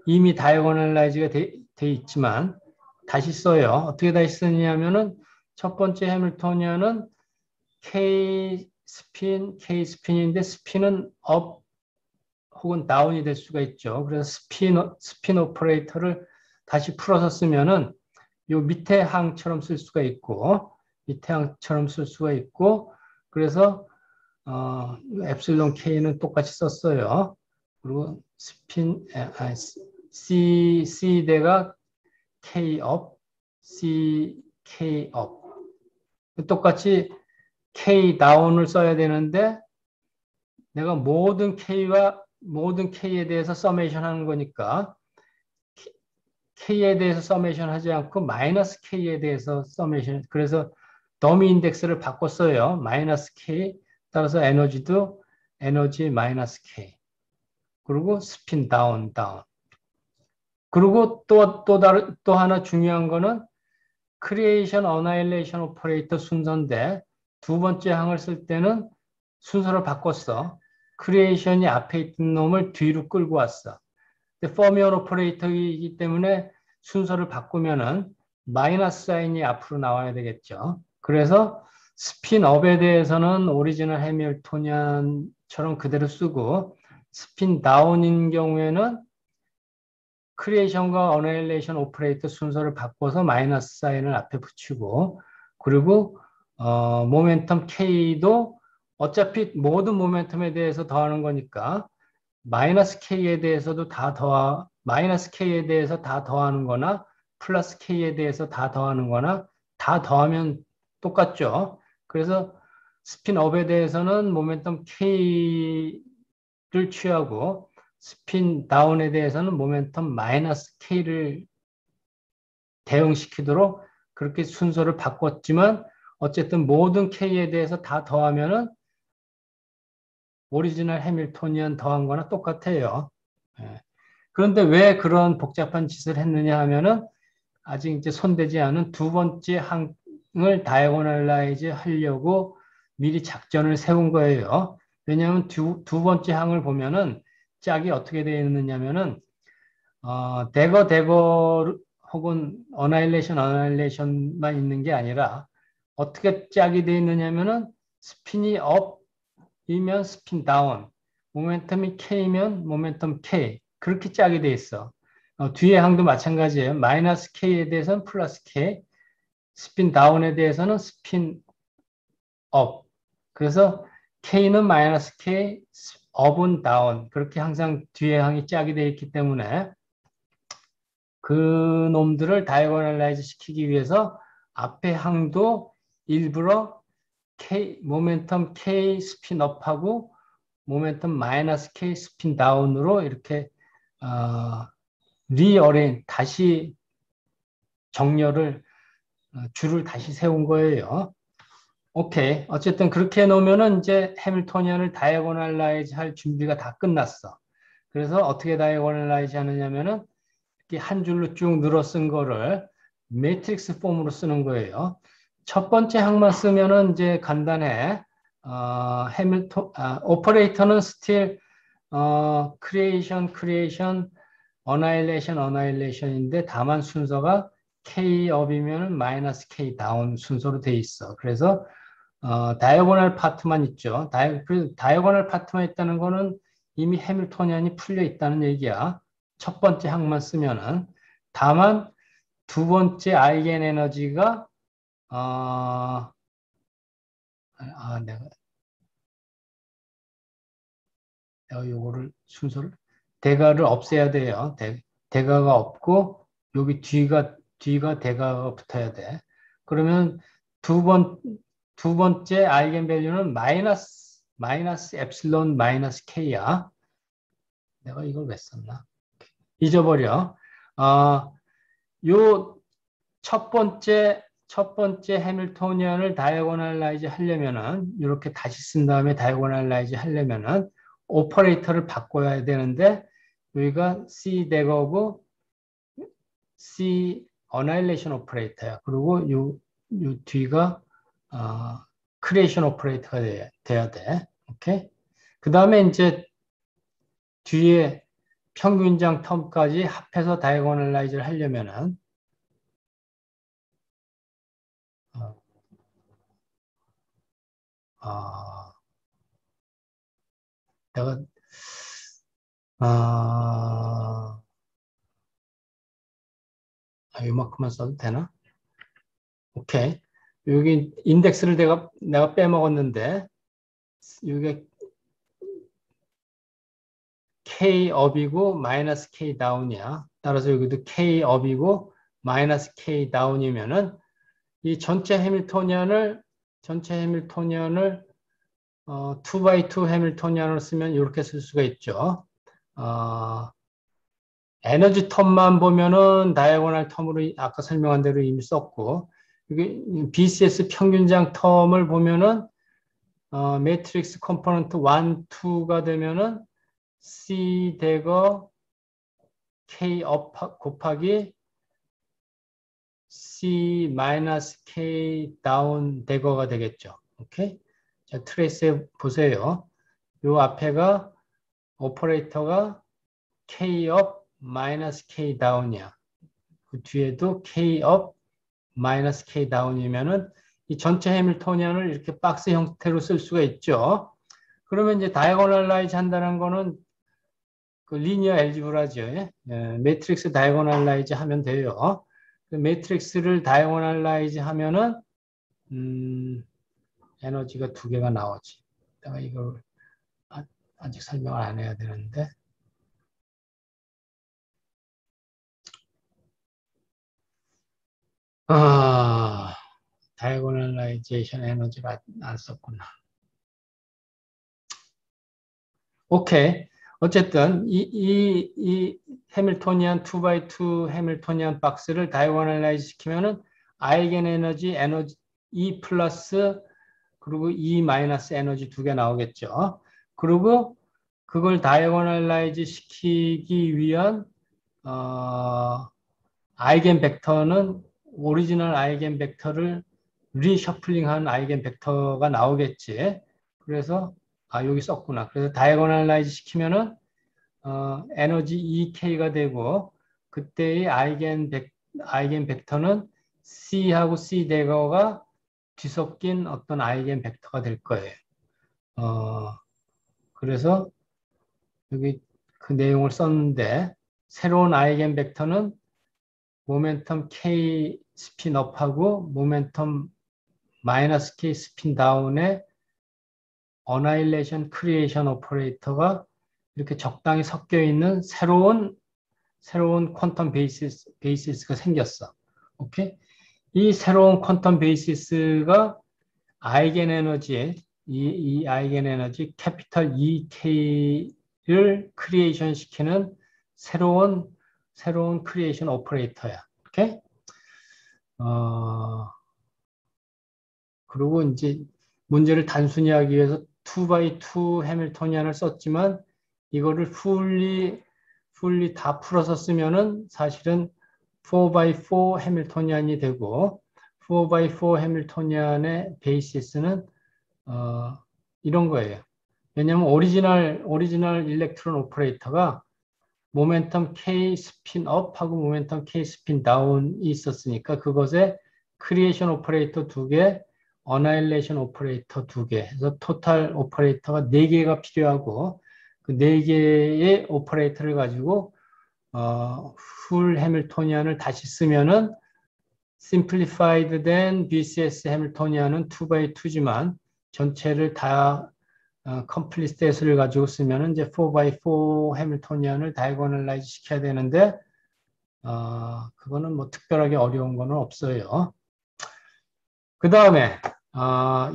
이미 다이아고널라이즈가 돼 있지만 다시 써요. 어떻게 다시 쓰냐면은 첫 번째 해밀토니안은 K 스핀인데 스핀은 업 혹은 다운이 될 수가 있죠. 그래서 스핀 오퍼레이터를 다시 풀어서 쓰면은 요 밑에 항처럼 쓸 수가 있고 그래서 엡실론 K는 똑같이 썼어요. 그리고 C대가 K업, CK업. 똑같이 K다운을 써야 되는데 내가 모든 K에 대해서 서메이션 하는 거니까 K에 대해서 서메이션 하지 않고 마이너스 K에 대해서 서메이션. 그래서 더미 인덱스를 바꿨어요. 마이너스 K. 따라서 에너지도 에너지 마이너스 K. 그리고 스핀 다운. 그리고 또 하나 중요한 거는 크리에이션, 어나일레이션 오퍼레이터 순서인데 두 번째 항을 쓸 때는 순서를 바꿨어. 크리에이션이 앞에 있던 놈을 뒤로 끌고 왔어. 포미온 오퍼레이터이기 때문에 순서를 바꾸면은 마이너스 사인이 앞으로 나와야 되겠죠. 그래서 스핀업에 대해서는 오리지널 해밀토니안처럼 그대로 쓰고 스핀 다운인 경우에는 크리에이션과 어나일레이션 오퍼레이터 순서를 바꿔서 마이너스 사인을 앞에 붙이고, 그리고 모멘텀 K도 어차피 모든 모멘텀에 대해서 더하는 거니까 마이너스 K에 대해서도 마이너스 K에 대해서 다 더하는 거나 플러스 K에 대해서 다 더하는 거나 다 더하면 똑같죠. 그래서 스핀업에 대해서는 모멘텀 K를 취하고 스핀 다운에 대해서는 모멘텀 마이너스 K를 대응시키도록 그렇게 순서를 바꿨지만 어쨌든 모든 K에 대해서 다 더하면은 오리지널 해밀토니안 더한 거나 똑같아요. 예. 그런데 왜 그런 복잡한 짓을 했느냐 하면은 아직 이제 손대지 않은 두 번째 항을 다이고널라이즈 하려고 미리 작전을 세운 거예요. 왜냐하면 두 번째 항을 보면은 짝이 어떻게 되어 있느냐면은 대거 혹은 어나일레이션만 있는 게 아니라 어떻게 짝이 되어 있느냐면은 스핀이 업이면 스핀 다운, 모멘텀이 K면 모멘텀 K 그렇게 짝이 되어 있어. 뒤에 항도 마찬가지예요. 마이너스 K에 대해서는 플러스 K, 스핀 다운에 대해서는 스핀 업. 그래서 K는 마이너스 K, 업은 다운. 그렇게 항상 뒤에 항이 짝이 되어 있기 때문에 그 놈들을 다이고널라이즈 시키기 위해서 앞에 항도 일부러 모멘텀 K 스핀 업하고 모멘텀 마이너스 K 스핀 다운으로 이렇게 다시 정렬을 줄을 다시 세운 거예요. 오케이. 어쨌든 그렇게 해놓으면은 이제 해밀토니안을 다이고널라이즈 할 준비가 다 끝났어. 그래서 어떻게 다이고널라이즈 하느냐면은 이렇게 한 줄로 쭉 늘어 쓴 거를 매트릭스 폼으로 쓰는 거예요. 첫 번째 항만 쓰면은 이제 간단해. 오퍼레이터는 still creation, annihilation인데 다만 순서가 K 업이면 마이너스 K 다운 순서로 돼 있어. 그래서 다이아고널 파트만 있죠. 다이아고널 파트만 있다는 거는 이미 해밀토니안이 풀려 있다는 얘기야. 첫 번째 항만 쓰면은. 다만 두 번째 아이겐 에너지가 내가 요거를 순서를 대가를 없애야 돼요. 대가가 없고 여기 뒤가 대가가 붙어야 돼. 그러면 두 번째 아이겐 밸류는 마이너스 엡실론 마이너스 K야. 내가 이걸 왜 썼나? 잊어버려. 요 첫 번째 해밀토니안을 다이고널라이즈 하려면은 이렇게 다시 쓴 다음에 다이고널라이즈 하려면은 오퍼레이터를 바꿔야 되는데 여기가 C 대거고 C 어나일레이션 오퍼레이터야. 그리고 요 뒤가 크리에이션 오퍼레이터가 돼야 돼. 오케이? 그 다음에 이제 뒤에 평균장 텀까지 합해서 다이고널라이즈를 하려면은 내가 이만큼만 써도 되나? 오케이. 여기 인덱스를 내가 빼먹었는데 이게 K 업이고 마이너스 K 다운이야. 따라서 여기도 K 업이고 마이너스 K 다운이면은 이 전체 해밀토니안을 2x2 해밀토니안으로 쓰면 이렇게 쓸 수가 있죠. 에너지 텀만 보면은 다이아고널 텀으로 아까 설명한 대로 이미 썼고, 이게 BCS 평균장 텀을 보면은 매트릭스 컴포넌트 1, 2가 되면은 C 대거 K 업 곱하기 C 마이너스 K 다운 대거가 되겠죠. 오케이? 자, 트레이스 보세요. 요 앞에가 오퍼레이터가 K 업 마이너스 K 다운이야. 그 뒤에도 K 업 마이너스 K 다운이면은 이 전체 해밀토니안을 이렇게 박스 형태로 쓸 수가 있죠. 그러면 이제 다이고널라이즈 한다는 거는 그 리니어 엘지브라죠. 예? 매트릭스 다이고널라이즈 하면 돼요. 그 매트릭스를 다이고널라이즈 하면은 에너지가 두 개가 나오지. 내가 이걸 아직 설명을 안 해야 되는데. 다이고널라이제이션 에너지가 안 썼구나. 오케이. 어쨌든 이 해밀토니안 2x2 해밀토니안 박스를 다이고널라이즈 시키면은 아이겐 에너지 E 플러스 그리고 E 마이너스 에너지 두 개 나오겠죠. 그리고 그걸 다이고널라이즈 시키기 위한 아이겐 벡터는 오리지널 아이겐 벡터를 리셔플링한 아이겐 벡터가 나오겠지. 그래서 여기 썼구나. 그래서 다이고널라이즈 시키면은 에너지 EK가 되고 그때의 아이겐 벡터는 C하고 C 대거가 뒤섞인 어떤 아이겐 벡터가 될 거예요. 그래서 여기 그 내용을 썼는데 새로운 아이겐 벡터는 모멘텀 K 스핀 업하고 모멘텀 마이너스 K 스핀 다운의 어나일레이션 크리에이션 오퍼레이터가 이렇게 적당히 섞여 있는 새로운 퀀텀 베이시스가 생겼어. 오케이? 이 새로운 퀀텀 베이시스가 아이겐 에너지, 이 아이겐 에너지 캐피털 EK를 크리에이션 시키는 새로운 크리에이션 오퍼레이터야. 오케이? 그리고 이제 문제를 단순히 하기 위해서 2x2 해밀토니안을 썼지만 이거를 풀리 다 풀어서 쓰면은 사실은 4x4 해밀토니안이 되고 4x4 해밀토니안의 베이시스는 이런 거예요. 왜냐하면 오리지널 일렉트론 오퍼레이터가 모멘텀 K 스핀 업하고 모멘텀 K 스핀 다운이 있었으니까 그것에 크리에이션 오퍼레이터 두 개, 어나일레이션 오퍼레이터 두 개, 그래서 토탈 오퍼레이터가 네 개가 필요하고 그 네 개의 오퍼레이터를 가지고 풀 해밀토니안을 다시 쓰면은 simplified 된 BCS 해밀토니안은 2x2지만 전체를 다 컴플리트 스테이트를 가지고 쓰면은 이제 4x4 해밀토니안을 다이고널라이즈 시켜야 되는데 그거는 뭐 특별하게 어려운 거는 없어요. 그 다음에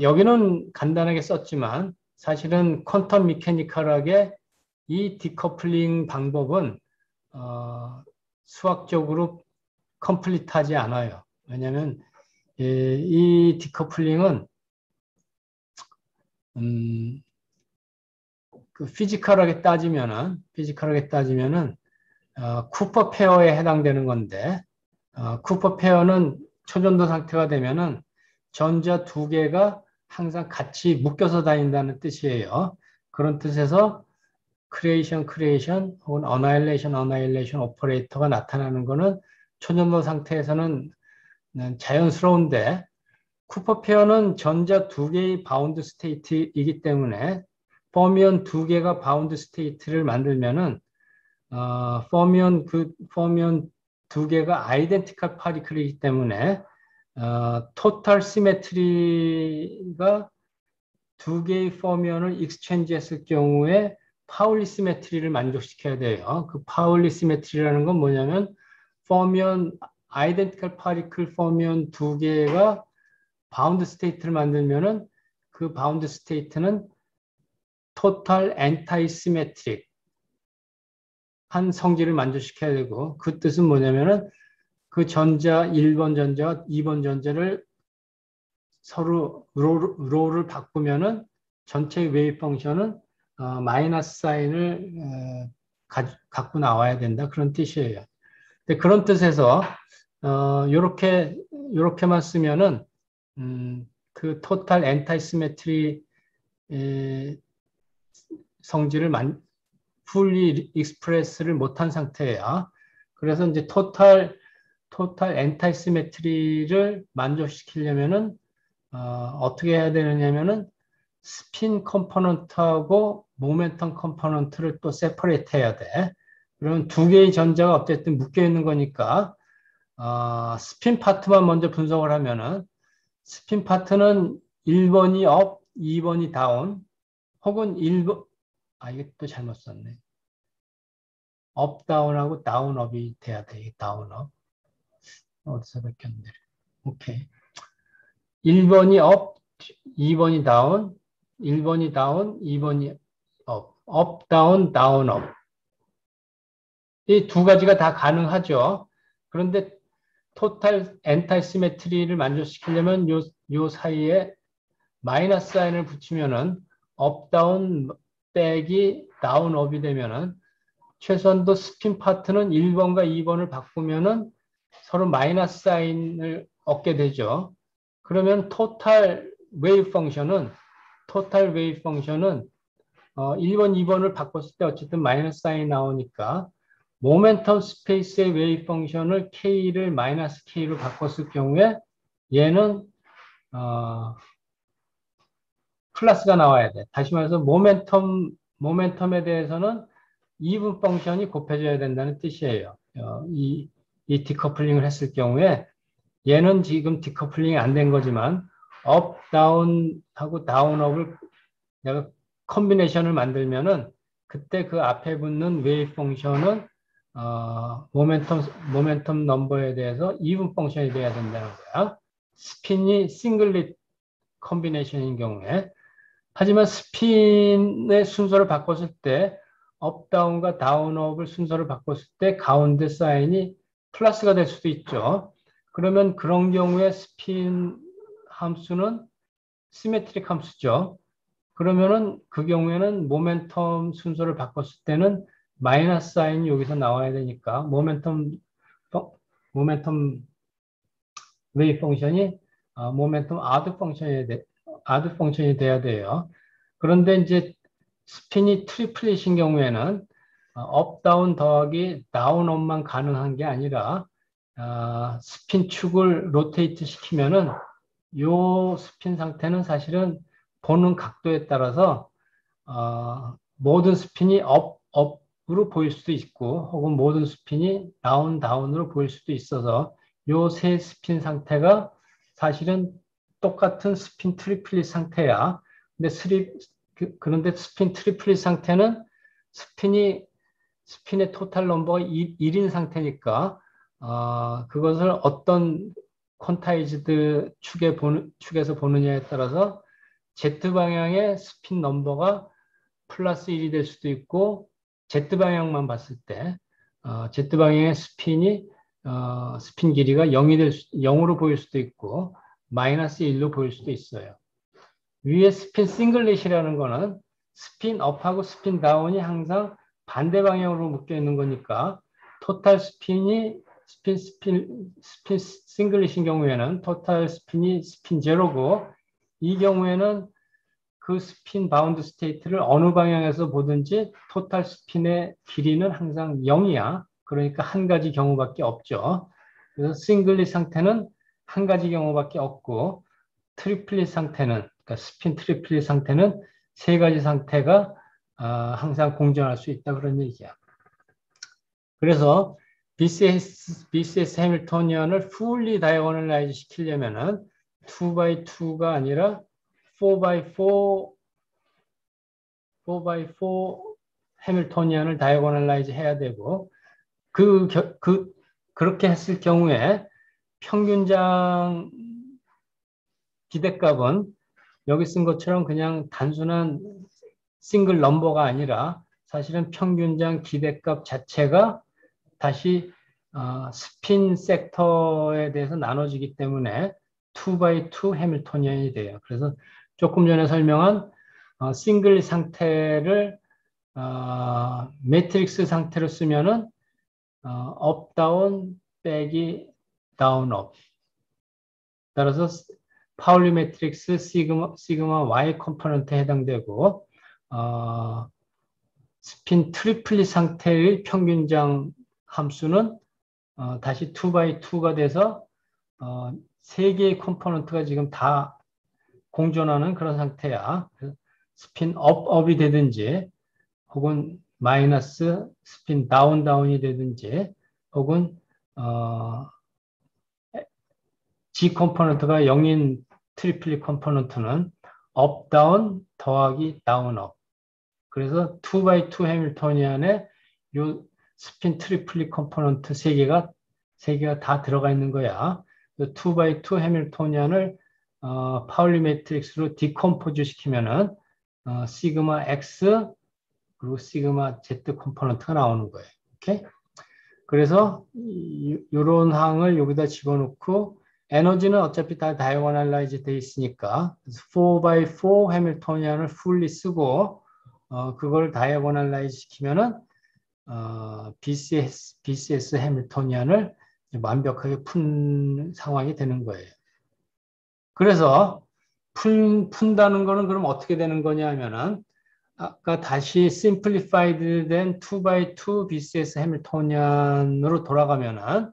여기는 간단하게 썼지만 사실은 퀀텀 미케니컬하게 이 디커플링 방법은 수학적으로 컴플리트하지 않아요. 왜냐하면 이 디커플링은 그 피지컬하게 따지면은 쿠퍼 페어에 해당되는 건데 쿠퍼 페어는 초전도 상태가 되면은 전자 두 개가 항상 같이 묶여서 다닌다는 뜻이에요. 그런 뜻에서 크리에이션 혹은 어나일레이션 오퍼레이터가 나타나는 것은 초전도 상태에서는 자연스러운데 쿠퍼 페어는 전자 두 개의 바운드 스테이트이기 때문에 포미온 두 개가 바운드 스테이트를 만들면은 포미온 두 개가 아이덴티컬 파티클이기 때문에 토탈 시메트리가 두 개의 포미온을 익스체인지했을 경우에 파울리 시메트리를 만족시켜야 돼요. 그 파울리 시메트리라는 건 뭐냐면 아이덴티컬 파티클 포미온 두 개가 바운드 스테이트를 만들면은 그 바운드 스테이트는 토탈 엔타이 시메트릭 한 성질을 만족시켜야 되고 그 뜻은 뭐냐면은 그 전자 1번 전자와 2번 전자를 서로 롤을 바꾸면은 전체 웨이브 펑션은 마이너스 사인을 갖고 나와야 된다 그런 뜻이에요. 근데 그런 뜻에서 요렇게만 쓰면은 그 토탈 엔타이 시메트리 성질을 풀리 익스프레스를 못한 상태야. 그래서 이제 토탈 엔타이 시메트리를 만족시키려면은 어떻게 해야 되느냐면은 스핀 컴포넌트하고 모멘텀 컴포넌트를 또 세퍼레이트 해야 돼. 그러면 두 개의 전자가 어쨌든 묶여 있는 거니까 스핀 파트만 먼저 분석을 하면은 스핀 파트는 1번이 업, 2번이 다운, 혹은 1번, 이게 또 잘못 썼네. 업, 다운하고 다운, 업이 돼야 돼. 다운, 업. 어디서 바뀌었는데. 오케이. 1번이 업, 2번이 다운, 1번이 다운, 2번이 업. 업, 다운, 다운, 업. 이 두 가지가 다 가능하죠. 그런데 토탈 엔탈 시메트리를 만족시키려면 요 사이에 마이너스 사인을 붙이면은 업, 다운, 빼기 다운, 업이 되면은 최소한도 스핀 파트는 1번과 2번을 바꾸면은 서로 마이너스 사인을 얻게 되죠. 그러면 토탈 웨이브 펑션은 1번, 2번을 바꿨을 때 어쨌든 마이너스 사인이 나오니까 모멘텀 스페이스의 웨이브 펑션을 K를 마이너스 K로 바꿨을 경우에 얘는 플러스가 나와야 돼. 다시 말해서 모멘텀에 대해서는 이분 펑션이 곱해져야 된다는 뜻이에요. 이 디커플링을 했을 경우에 얘는 지금 디커플링이 안 된 거지만 업, 다운하고 다운, 업을 내가 컨비네이션을 만들면은 그때 그 앞에 붙는 웨이브 펑션은 모멘텀 넘버에 대해서 이분 펑션이 돼야 된다는 거야. 스핀이 싱글릿 컨비네이션인 경우에. 하지만 스핀의 순서를 바꿨을 때 업, 다운과 다운, 업을 순서를 바꿨을 때 가운데 사인이 플러스가 될 수도 있죠. 그러면 그런 경우에 스핀 함수는 시메트릭 함수죠. 그러면은 그 경우에는 모멘텀 순서를 바꿨을 때는 마이너스 사인이 여기서 나와야 되니까 모멘텀 웨이브 펑션이 모멘텀 아드 펑션이 돼야 돼요. 그런데 이제 스핀이 트리플릿인 경우에는 업, 다운 더하기 다운, 업만 가능한 게 아니라 스핀 축을 로테이트 시키면은 요 스핀 상태는 사실은 보는 각도에 따라서 모든 스핀이 업으로 보일 수도 있고 혹은 모든 스핀이 다운으로 보일 수도 있어서 요 세 스핀 상태가 사실은 똑같은 스핀 트리플릿 상태야. 그런데 스핀 트리플릿 상태는 스핀의 토탈 넘버가 1인 상태니까 그것을 어떤 퀀타이즈드 축에서 보느냐에 따라서 Z 방향의 스핀 넘버가 플러스 1이 될 수도 있고 Z방향만 봤을 때 Z방향의 스핀 길이가 0으로 보일 수도 있고 마이너스 1로 보일 수도 있어요. 위에 스핀 싱글릿이라는 거는 스핀 업하고 스핀 다운이 항상 반대 방향으로 묶여 있는 거니까 토탈 스핀이 스핀 싱글릿인 경우에는 토탈 스핀이 스핀 제로고 이 경우에는 그 스핀 바운드 스테이트를 어느 방향에서 보든지 토탈 스핀의 길이는 항상 0이야. 그러니까 한 가지 경우밖에 없죠. 그래서 싱글릿 상태는 한 가지 경우밖에 없고 트리플릿 상태는 그러니까 스핀 트리플릿 상태는 세 가지 상태가 항상 공존할 수 있다 그런 얘기야. 그래서 BCS 해밀토니언을 fully diagonalize 시키려면은 2x2가 아니라 4x4 해밀토니언을 다이아고널라이즈 해야 되고 그렇게 했을 경우에 평균장 기대값은 여기 쓴 것처럼 그냥 단순한 싱글 넘버가 아니라 사실은 평균장 기대값 자체가 다시 스핀 섹터에 대해서 나눠지기 때문에 2x2 해밀토니언이 돼요. 그래서 조금 전에 설명한 싱글 상태를 매트릭스 상태로 쓰면은 업, 다운, 빼기, 다운, 업. 따라서 파울리 매트릭스 시그마 Y 컴포넌트에 해당되고 스핀 트리플릿 상태의 평균장 함수는 다시 2x2가 돼서 세 개의 컴포넌트가 지금 다 공존하는 그런 상태야. 스핀 업이 되든지 혹은 마이너스 스핀 다운이 되든지 혹은 G 컴포넌트가 0인 트리플리 컴포넌트는 업 다운 더하기 다운 업. 그래서 2x2 해밀토니안에 요 스핀 트리플리 컴포넌트 세 개가 다 들어가 있는 거야. 2x2 해밀토니안을 파울리 매트릭스로 디컴포즈 시키면은 시그마 X 그리고 시그마 Z 컴포넌트가 나오는 거예요. 오케이? 그래서 이런 항을 여기다 집어넣고 에너지는 어차피 다 다이고널라이즈 돼 있으니까 4x4 해밀토니안을 풀리 쓰고 그걸 다이고널라이즈 시키면은 BCS 해밀토니안을 완벽하게 푼 상황이 되는 거예요. 그래서 푼다는 거는 그럼 어떻게 되는 거냐 하면은 아까 다시 simplified 된 2x2 BCS 해밀토니안으로 돌아가면은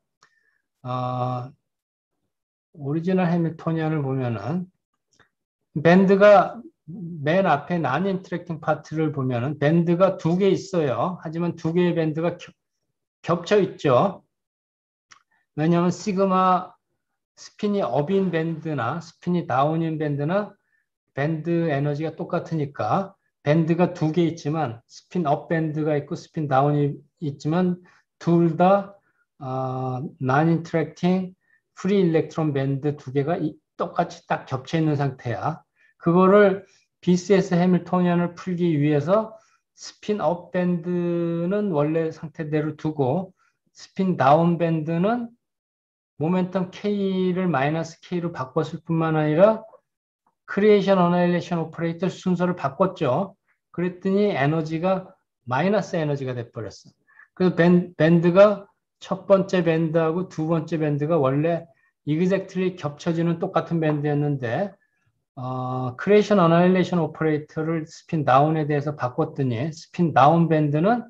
오리지널 해밀토니안을 보면은 밴드가 맨 앞에 난 인터랙팅 파트를 보면은 밴드가 두 개 있어요. 하지만 두 개의 밴드가 겹쳐 있죠. 왜냐하면 시그마 스핀이 업인 밴드나 스핀이 다운인 밴드나 밴드 에너지가 똑같으니까 밴드가 두 개 있지만 스핀 업 밴드가 있고 스핀 다운이 있지만 둘 다 난 인터랙팅 프리 일렉트론 밴드 두 개가 똑같이 딱 겹쳐 있는 상태야. 그거를 BCS 해밀토니안을 풀기 위해서 스핀 업 밴드는 원래 상태대로 두고 스핀 다운 밴드는 모멘텀 K를 마이너스 K로 바꿨을 뿐만 아니라 크리에이션 어나일레이션 오퍼레이터 순서를 바꿨죠. 그랬더니 에너지가 마이너스 에너지가 돼버렸어. 그래서 밴드가 첫 번째 밴드하고 두 번째 밴드가 원래 이그젝트리 겹쳐지는 똑같은 밴드였는데 크리에이션 어나일레이션 오퍼레이터를 스핀 다운에 대해서 바꿨더니 스핀 다운 밴드는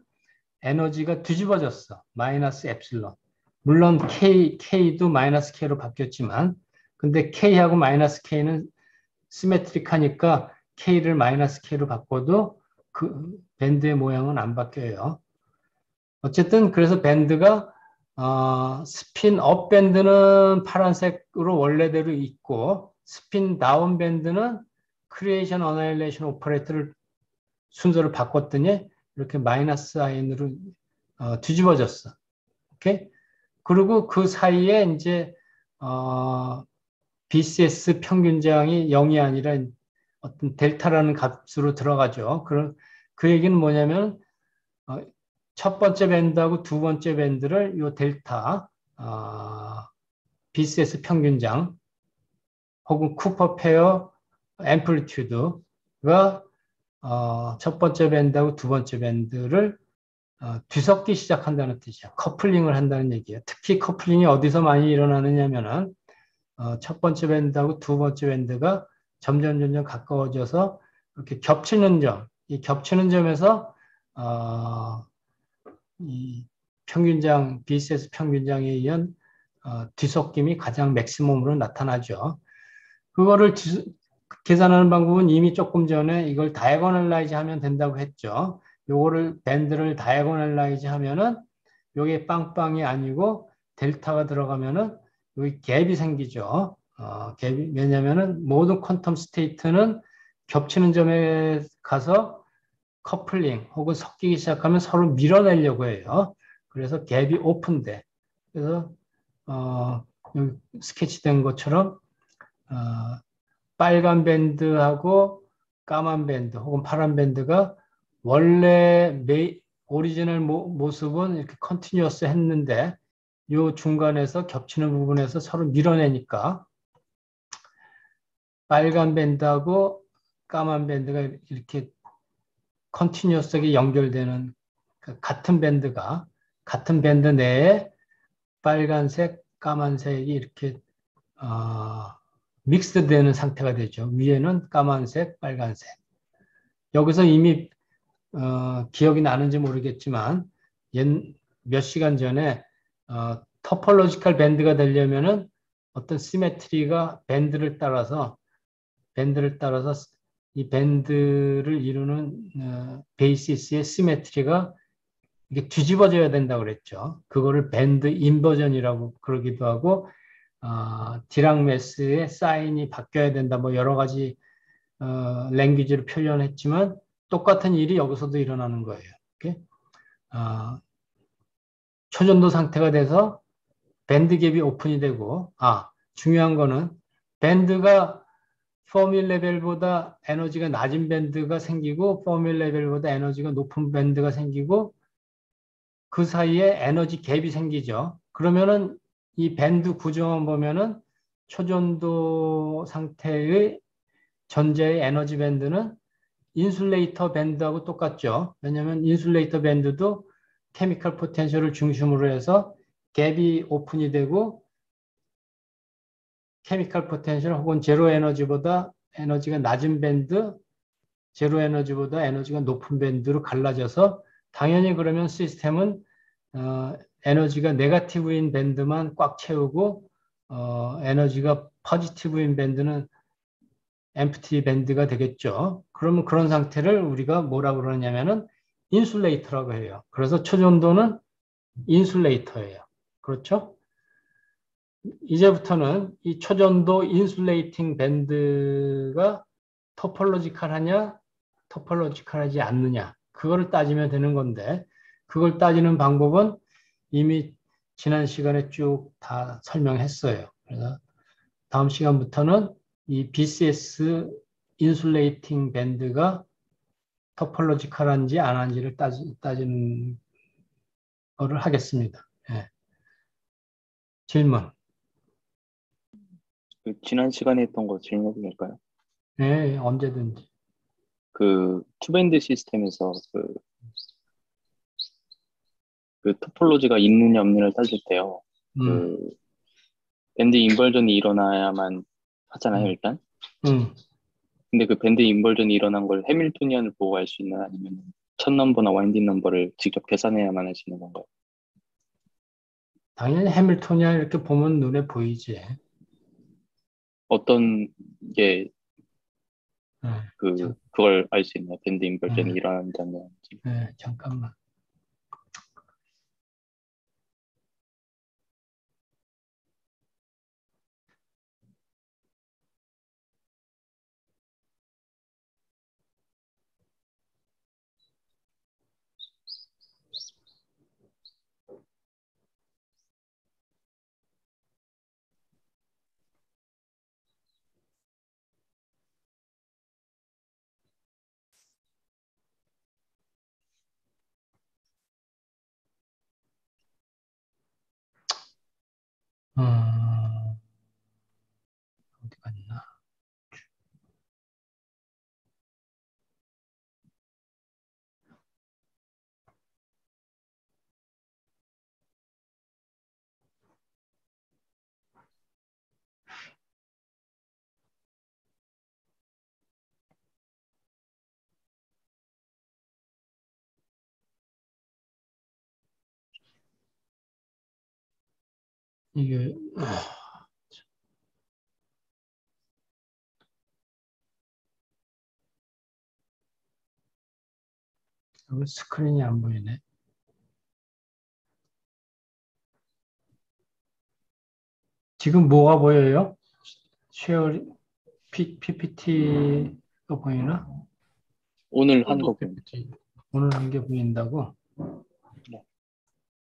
에너지가 뒤집어졌어. 마이너스 엡실론. 물론 K도 마이너스 K로 바뀌었지만 근데 K하고 마이너스 K는 시메트릭하니까 K를 마이너스 K로 바꿔도 그 밴드의 모양은 안 바뀌어요. 어쨌든 그래서 밴드가 스핀 업 밴드는 파란색으로 원래대로 있고 스핀 다운 밴드는 크리에이션 어나일레이션 오퍼레이터를 순서를 바꿨더니 이렇게 마이너스 사인으로 뒤집어졌어. 오케이? 그리고 그 사이에 이제 BCS 평균량이 0이 아니라 어떤 델타라는 값으로 들어가죠. 그 얘기는 뭐냐면 첫 번째 밴드하고 두 번째 밴드를 이 델타 BCS 평균량 혹은 쿠퍼 페어 앰플리튜드가 첫 번째 밴드하고 두 번째 밴드를 뒤섞기 시작한다는 뜻이야. 커플링을 한다는 얘기야. 특히 커플링이 어디서 많이 일어나느냐면은 첫 번째 밴드하고 두 번째 밴드가 점점 가까워져서 이렇게 겹치는 점, 이 겹치는 점에서 이 평균장, BCS 평균장에 의한 뒤섞임이 가장 맥시멈으로 나타나죠. 그거를 계산하는 방법은 이미 조금 전에 이걸 다이고널라이즈 하면 된다고 했죠. 요거를 밴드를 다이고널라이즈 하면은 요게 빵빵이 아니고 델타가 들어가면은 여기 갭이 생기죠. 갭이 왜냐면은 모든 퀀텀 스테이트는 겹치는 점에 가서 커플링 혹은 섞이기 시작하면 서로 밀어내려고 해요. 그래서 갭이 오픈돼. 그래서 여기 스케치된 것처럼 빨간 밴드하고 까만 밴드 혹은 파란 밴드가 원래 오리지널 모습은 이렇게 컨티뉴어스 했는데 요 중간에서 겹치는 부분에서 서로 밀어내니까 빨간 밴드하고 까만 밴드가 이렇게 컨티뉴어스하게 연결되는 같은 밴드 내에 빨간색, 까만색이 이렇게 믹스되는 상태가 되죠. 위에는 까만색, 빨간색. 여기서 이미 기억이 나는지 모르겠지만 몇 시간 전에 토폴로지컬 밴드가 되려면은 어떤 시메트리가 밴드를 따라서 밴드를 따라서 이 밴드를 이루는 베이시스의 시메트리가 이게 뒤집어져야 된다고 그랬죠. 그거를 밴드 인버전이라고 그러기도 하고, 디락메스의 사인이 바뀌어야 된다. 뭐 여러 가지 랭귀지로 표현했지만 똑같은 일이 여기서도 일어나는 거예요. 이렇게? 초전도 상태가 돼서 밴드 갭이 오픈이 되고, 중요한 거는 밴드가 포뮬 레벨보다 에너지가 낮은 밴드가 생기고 포뮬 레벨보다 에너지가 높은 밴드가 생기고 그 사이에 에너지 갭이 생기죠. 그러면은 이 밴드 구조만 보면은 초전도 상태의 전자의 에너지 밴드는 인슐레이터 밴드하고 똑같죠. 왜냐하면 인슐레이터 밴드도 케미컬 포텐셜을 중심으로 해서 갭이 오픈이 되고 케미컬 포텐셜 혹은 제로 에너지보다 에너지가 낮은 밴드, 제로 에너지보다 에너지가 높은 밴드로 갈라져서 당연히 그러면 시스템은 에너지가 네거티브인 밴드만 꽉 채우고 에너지가 포지티브인 밴드는 엠프티 밴드가 되겠죠. 그러면 그런 상태를 우리가 뭐라고 그러냐면은 인슐레이터라고 해요. 그래서 초전도는 인슐레이터예요. 그렇죠? 이제부터는 이 초전도 인슐레이팅 밴드가 토폴로지컬하냐, 토폴로지컬하지 않느냐, 그거를 따지면 되는 건데, 그걸 따지는 방법은 이미 지난 시간에 쭉 다 설명했어요. 그래서 다음 시간부터는 이 BCS 인슐레이팅 밴드가 토폴로지컬한지 안 한지를 따지는 거를 하겠습니다. 예. 질문. 그 지난 시간에 했던 거 질문해도 될까요? 네, 언제든지. 그 투밴드 시스템에서 그 토폴로지가 있느냐 없느냐를 따질 때요. 음, 그 밴드 인버전이 일어나야만 하잖아요, 음, 일단. 음. 근데 그 밴드 인버전이 일어난 걸 해밀토니안을 보고 알 수 있나 아니면 첫 넘버나 와인딩 넘버를 직접 계산해야만 할 수 있는 건가요? 당연히 해밀토니안 이렇게 보면 눈에 보이지. 어떤 게 네, 그걸 알 수 있나요? 밴드 인버전이 네, 일어나는지 안 일어나는지. 네, 잠깐만. 어디 갔나? 이게, 여기 스크린이 안 보이네. 지금 뭐가 보여요? 쉐어, PPT가 보이나? 오늘 한 거 보면 PPT. 오늘 한 게 보인다고? 네.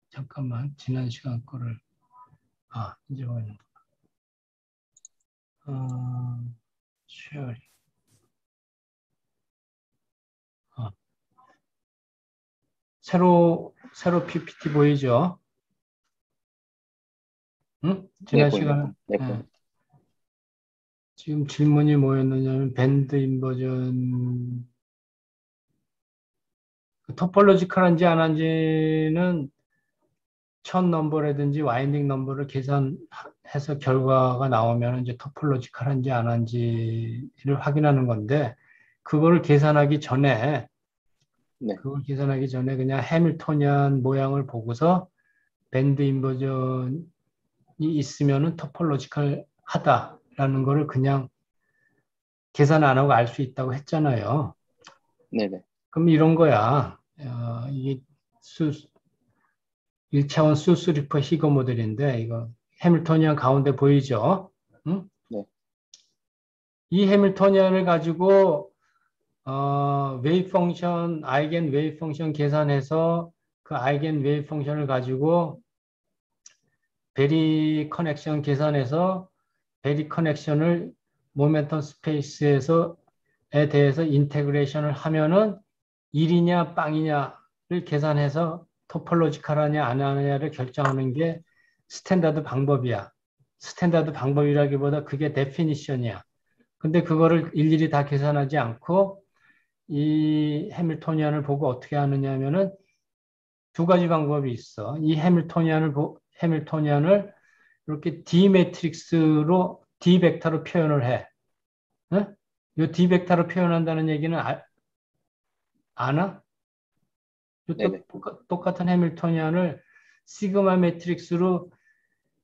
잠깐만, 지난 시간 거를. 이제 보이는 쉐어링. 새로 PPT 보이죠? 응? 네, 지난 보입니다. 시간, 네, 예. 보입니다. 지금 질문이 뭐였느냐면, 밴드 인버전, 토폴로지컬한지 안 한지는 첫 넘버라든지 와인딩 넘버를 계산해서 결과가 나오면 이제 토폴로지컬한지 안 한지를 확인하는 건데, 그거를 계산하기 전에, 네. 그냥 해밀토니안 모양을 보고서 밴드 인버전이 있으면은 토폴로지컬 하다라는 거를 그냥 계산 안 하고 알 수 있다고 했잖아요. 네네. 그럼 이런 거야. 이게 1차원 수스리퍼 히거 모델인데 이거 해밀토니안 가운데 보이죠? 응? 네. 이 해밀토니안을 가지고 웨이브 펑션, 아이겐 웨이브 펑션 계산해서 그 아이겐 웨이브 펑션을 가지고 베리 커넥션 계산해서 베리 커넥션을 모멘텀 스페이스에서에 대해서 인테그레이션을 하면은 1이냐 빵이냐를 계산해서 토폴로지컬하냐 안 하느냐를 결정하는 게 스탠다드 방법이야. 스탠다드 방법이라기보다 그게 데피니션이야. 근데 그거를 일일이 다 계산하지 않고 이 해밀토니안을 보고 어떻게 하느냐 하면은 두 가지 방법이 있어. 이 해밀토니안을 이렇게 D 매트릭스로 D 벡터로 표현을 해. 응? 이 D 벡터로 표현한다는 얘기는 아나? 네네. 똑같은 해밀토니안을 시그마 매트릭스로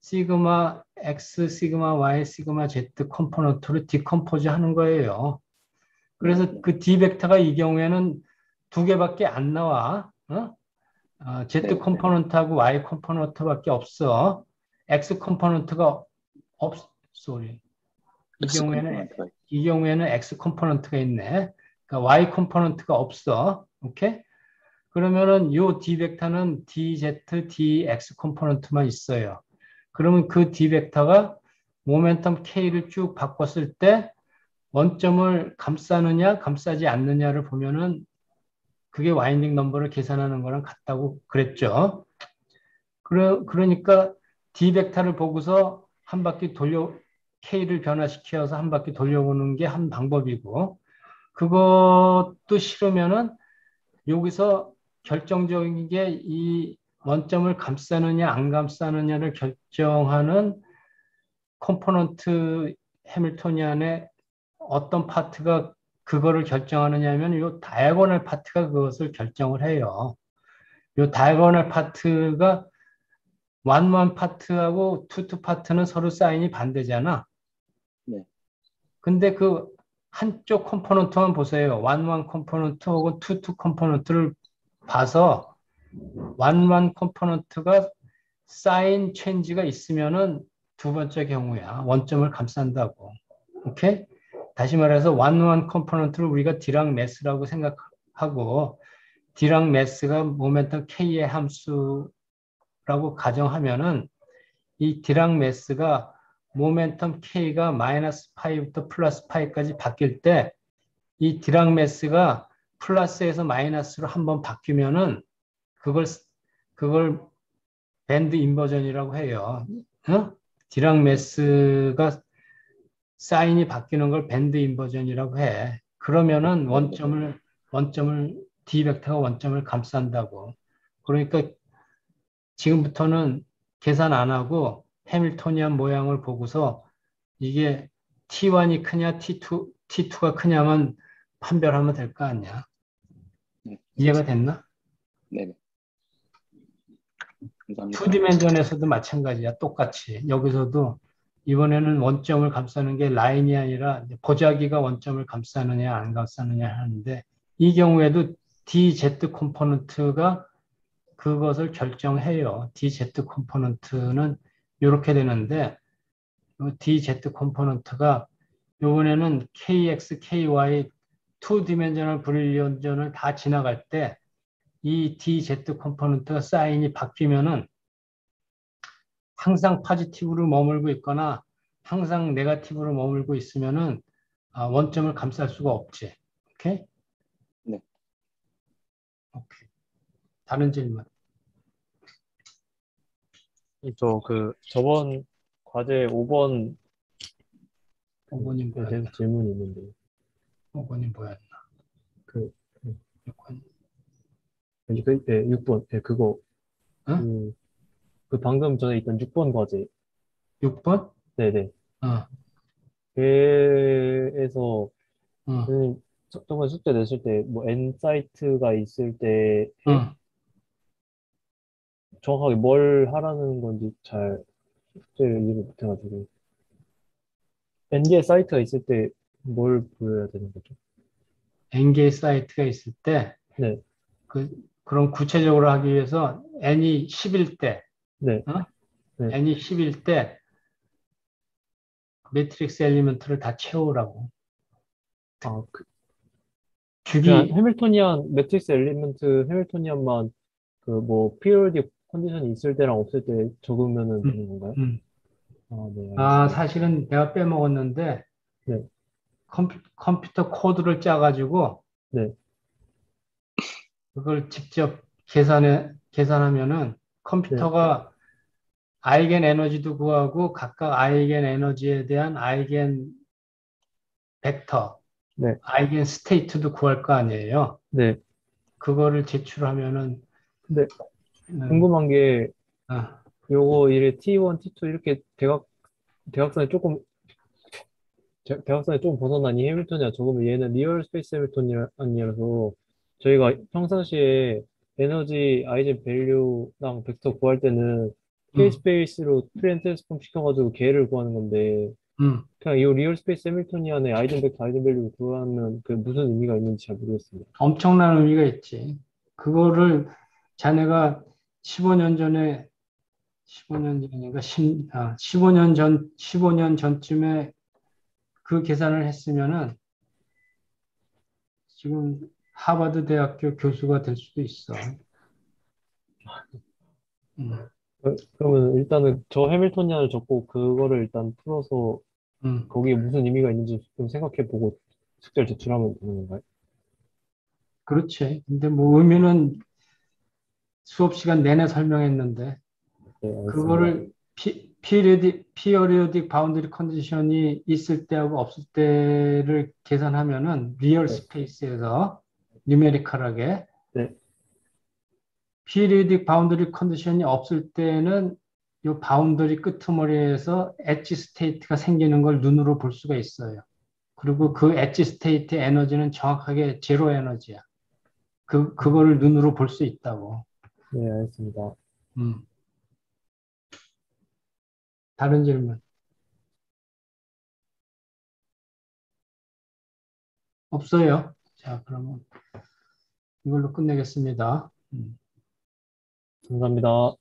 시그마 X, 시그마 Y, 시그마 Z 컴포넌트로 디컴포즈 하는 거예요. 그래서 그 D 벡터가 이 경우에는 두 개밖에 안 나와. Z 네. 컴포넌트하고 Y 컴포넌트밖에 없어. X 컴포넌트가 sorry. X 컴포넌트가 이 경우에는 X 컴포넌트가 있네. 그러니까 Y 컴포넌트가 없어. 오케이? 그러면은 요 D 벡터는 DZ, DX 컴포넌트만 있어요. 그러면 그 D 벡터가 모멘텀 K를 쭉 바꿨을 때 원점을 감싸느냐, 감싸지 않느냐를 보면은 그게 와인딩 넘버를 계산하는 거랑 같다고 그랬죠. 그러니까 D 벡터를 보고서 한 바퀴 K를 변화시켜서 한 바퀴 돌려보는 게 한 방법이고, 그것도 싫으면은 여기서 결정적인 게 이 원점을 감싸느냐 안 감싸느냐를 결정하는 컴포넌트 해밀토니안의 어떤 파트가 그거를 결정하느냐 하면 이 다이아고널 파트가 그것을 결정을 해요. 이 다이아고널 파트가 완 파트하고 투 파트는 서로 사인이 반대잖아. 네. 근데 그 한쪽 컴포넌트만 보세요. 완 컴포넌트 혹은 투 컴포넌트를 봐서 완 컴포넌트가 사인 체인지가 있으면은 두 번째 경우야. 원점을 감싼다고. 오케이? 다시 말해서 완 컴포넌트를 우리가 디랑 매스라고 생각하고 디랑 매스가 모멘텀 K의 함수라고 가정하면은 이 디랑 매스가 모멘텀 K가 마이너스 파이부터 플러스 파이까지 바뀔 때 이 디랑 매스가 플러스에서 마이너스로 한번 바뀌면은 그걸 밴드 인버전이라고 해요. 어? 디랑 매스가 사인이 바뀌는 걸 밴드 인버전이라고 해. 그러면은 원점을 D 벡터가 원점을 감싼다고. 그러니까 지금부터는 계산 안 하고 해밀토니안 모양을 보고서 이게 T1이 크냐 T2가 크냐만 판별하면 될 거 아니야. 네. 이해가 됐나? 네네. 감사합니다. 2디멘전에서도 마찬가지야. 똑같이. 여기서도 이번에는 원점을 감싸는 게 라인이 아니라 보자기가 원점을 감싸느냐 안 감싸느냐 하는데 이 경우에도 DZ 컴포넌트가 그것을 결정해요. DZ 컴포넌트는 이렇게 되는데 DZ 컴포넌트가 이번에는 KX, KY 2디멘저널 브릴리언전을 다 지나갈 때 이 DZ 컴포넌트가 사인이 바뀌면은 항상 파지티브로 머물고 있거나 항상 네거티브로 머물고 있으면은 원점을 감쌀 수가 없지. 오케이? 네. 오케이. 다른 질문. 저번 과제 5번 5번이 에 대해서 뭐였나? 질문이 있는데, 5번이 뭐였나? 그, 6번. 6번, 그거, 어? 그, 그 방금 전에 있던 6번 과제, 6번? 네네. 어, 걔에서, 어, 선생님, 저번에 숙제 냈을 때, 뭐, N 사이트가 있을 때, 어. 정확하게 뭘 하라는 건지 숙제를 이해를 못해가지고. N개의 사이트가 있을 때, 뭘 보여야 되는 거죠? n개의 사이트가 있을 때, 네, 그런 구체적으로 하기 위해서 n이 10일 때, 네, 어? 네. n이 10일 때 매트릭스 엘리먼트를 다 채우라고. 아, 그냥 주기, 해밀토니안, 매트릭스 엘리먼트 해밀토니안만 그 뭐 피리오딕 컨디션이 있을 때랑 없을 때 적으면은 음, 되는 건가요? 음. 아, 네, 아, 알겠습니다. 사실은 내가 빼먹었는데, 네, 컴퓨터 코드를 짜가지고, 네, 그걸 직접 계산하면은 네, 컴퓨터가 아이겐 에너지도 구하고 각각 아이겐 에너지에 대한 아이겐 벡터, 네, 아이겐 스테이트도 구할 거 아니에요. 네. 그거를 제출하면은, 근데 음, 궁금한 게 아, 요거 이래 T1, T2 이렇게 대각선이 조금 대각선이 조금 벗어나니 해밀턴이야 적으면 얘는 리얼 스페이스 해밀턴이라서 저희가 평상시에 에너지 아이젠 밸류랑 벡터 구할 때는 K 음, 스페이스로 트랜 트랜스폼 시켜가지고 걔를 구하는 건데 음. 그냥 이 리얼 스페이스 해밀턴이안에 아이젠 벡터 아이젠 밸류 구하면 그 무슨 의미가 있는지 잘 모르겠습니다. 엄청난 의미가 있지. 그거를 자네가 15년 전에, 15년 전인가, 15년 전, 15년 전쯤에 그 계산을 했으면은 지금 하버드 대학교 교수가 될 수도 있어. 음, 그러면 일단은 저 해밀턴이안을 적고 그거를 일단 풀어서 음. 거기에 무슨 의미가 있는지 좀 생각해보고 숙제를 제출하면 되는 건가요? 그렇지. 근데 뭐 의미는 수업 시간 내내 설명했는데, 네, 알겠습니다. 그거를 피어리오딕 바운더리 컨디션이 있을 때하고 없을 때를 계산하면은 리얼 네, 스페이스에서 뉴메리컬하게 네, 피리오딕 바운더리 컨디션이 없을 때는 이 바운더리 끄트머리에서 엣지 스테이트가 생기는 걸 눈으로 볼 수가 있어요. 그리고 그 엣지 스테이트 에너지는 정확하게 제로 에너지야. 그거를 눈으로 볼 수 있다고. 네, 알겠습니다. 음. 다른 질문 없어요? 자, 그러면 이걸로 끝내겠습니다. 감사합니다.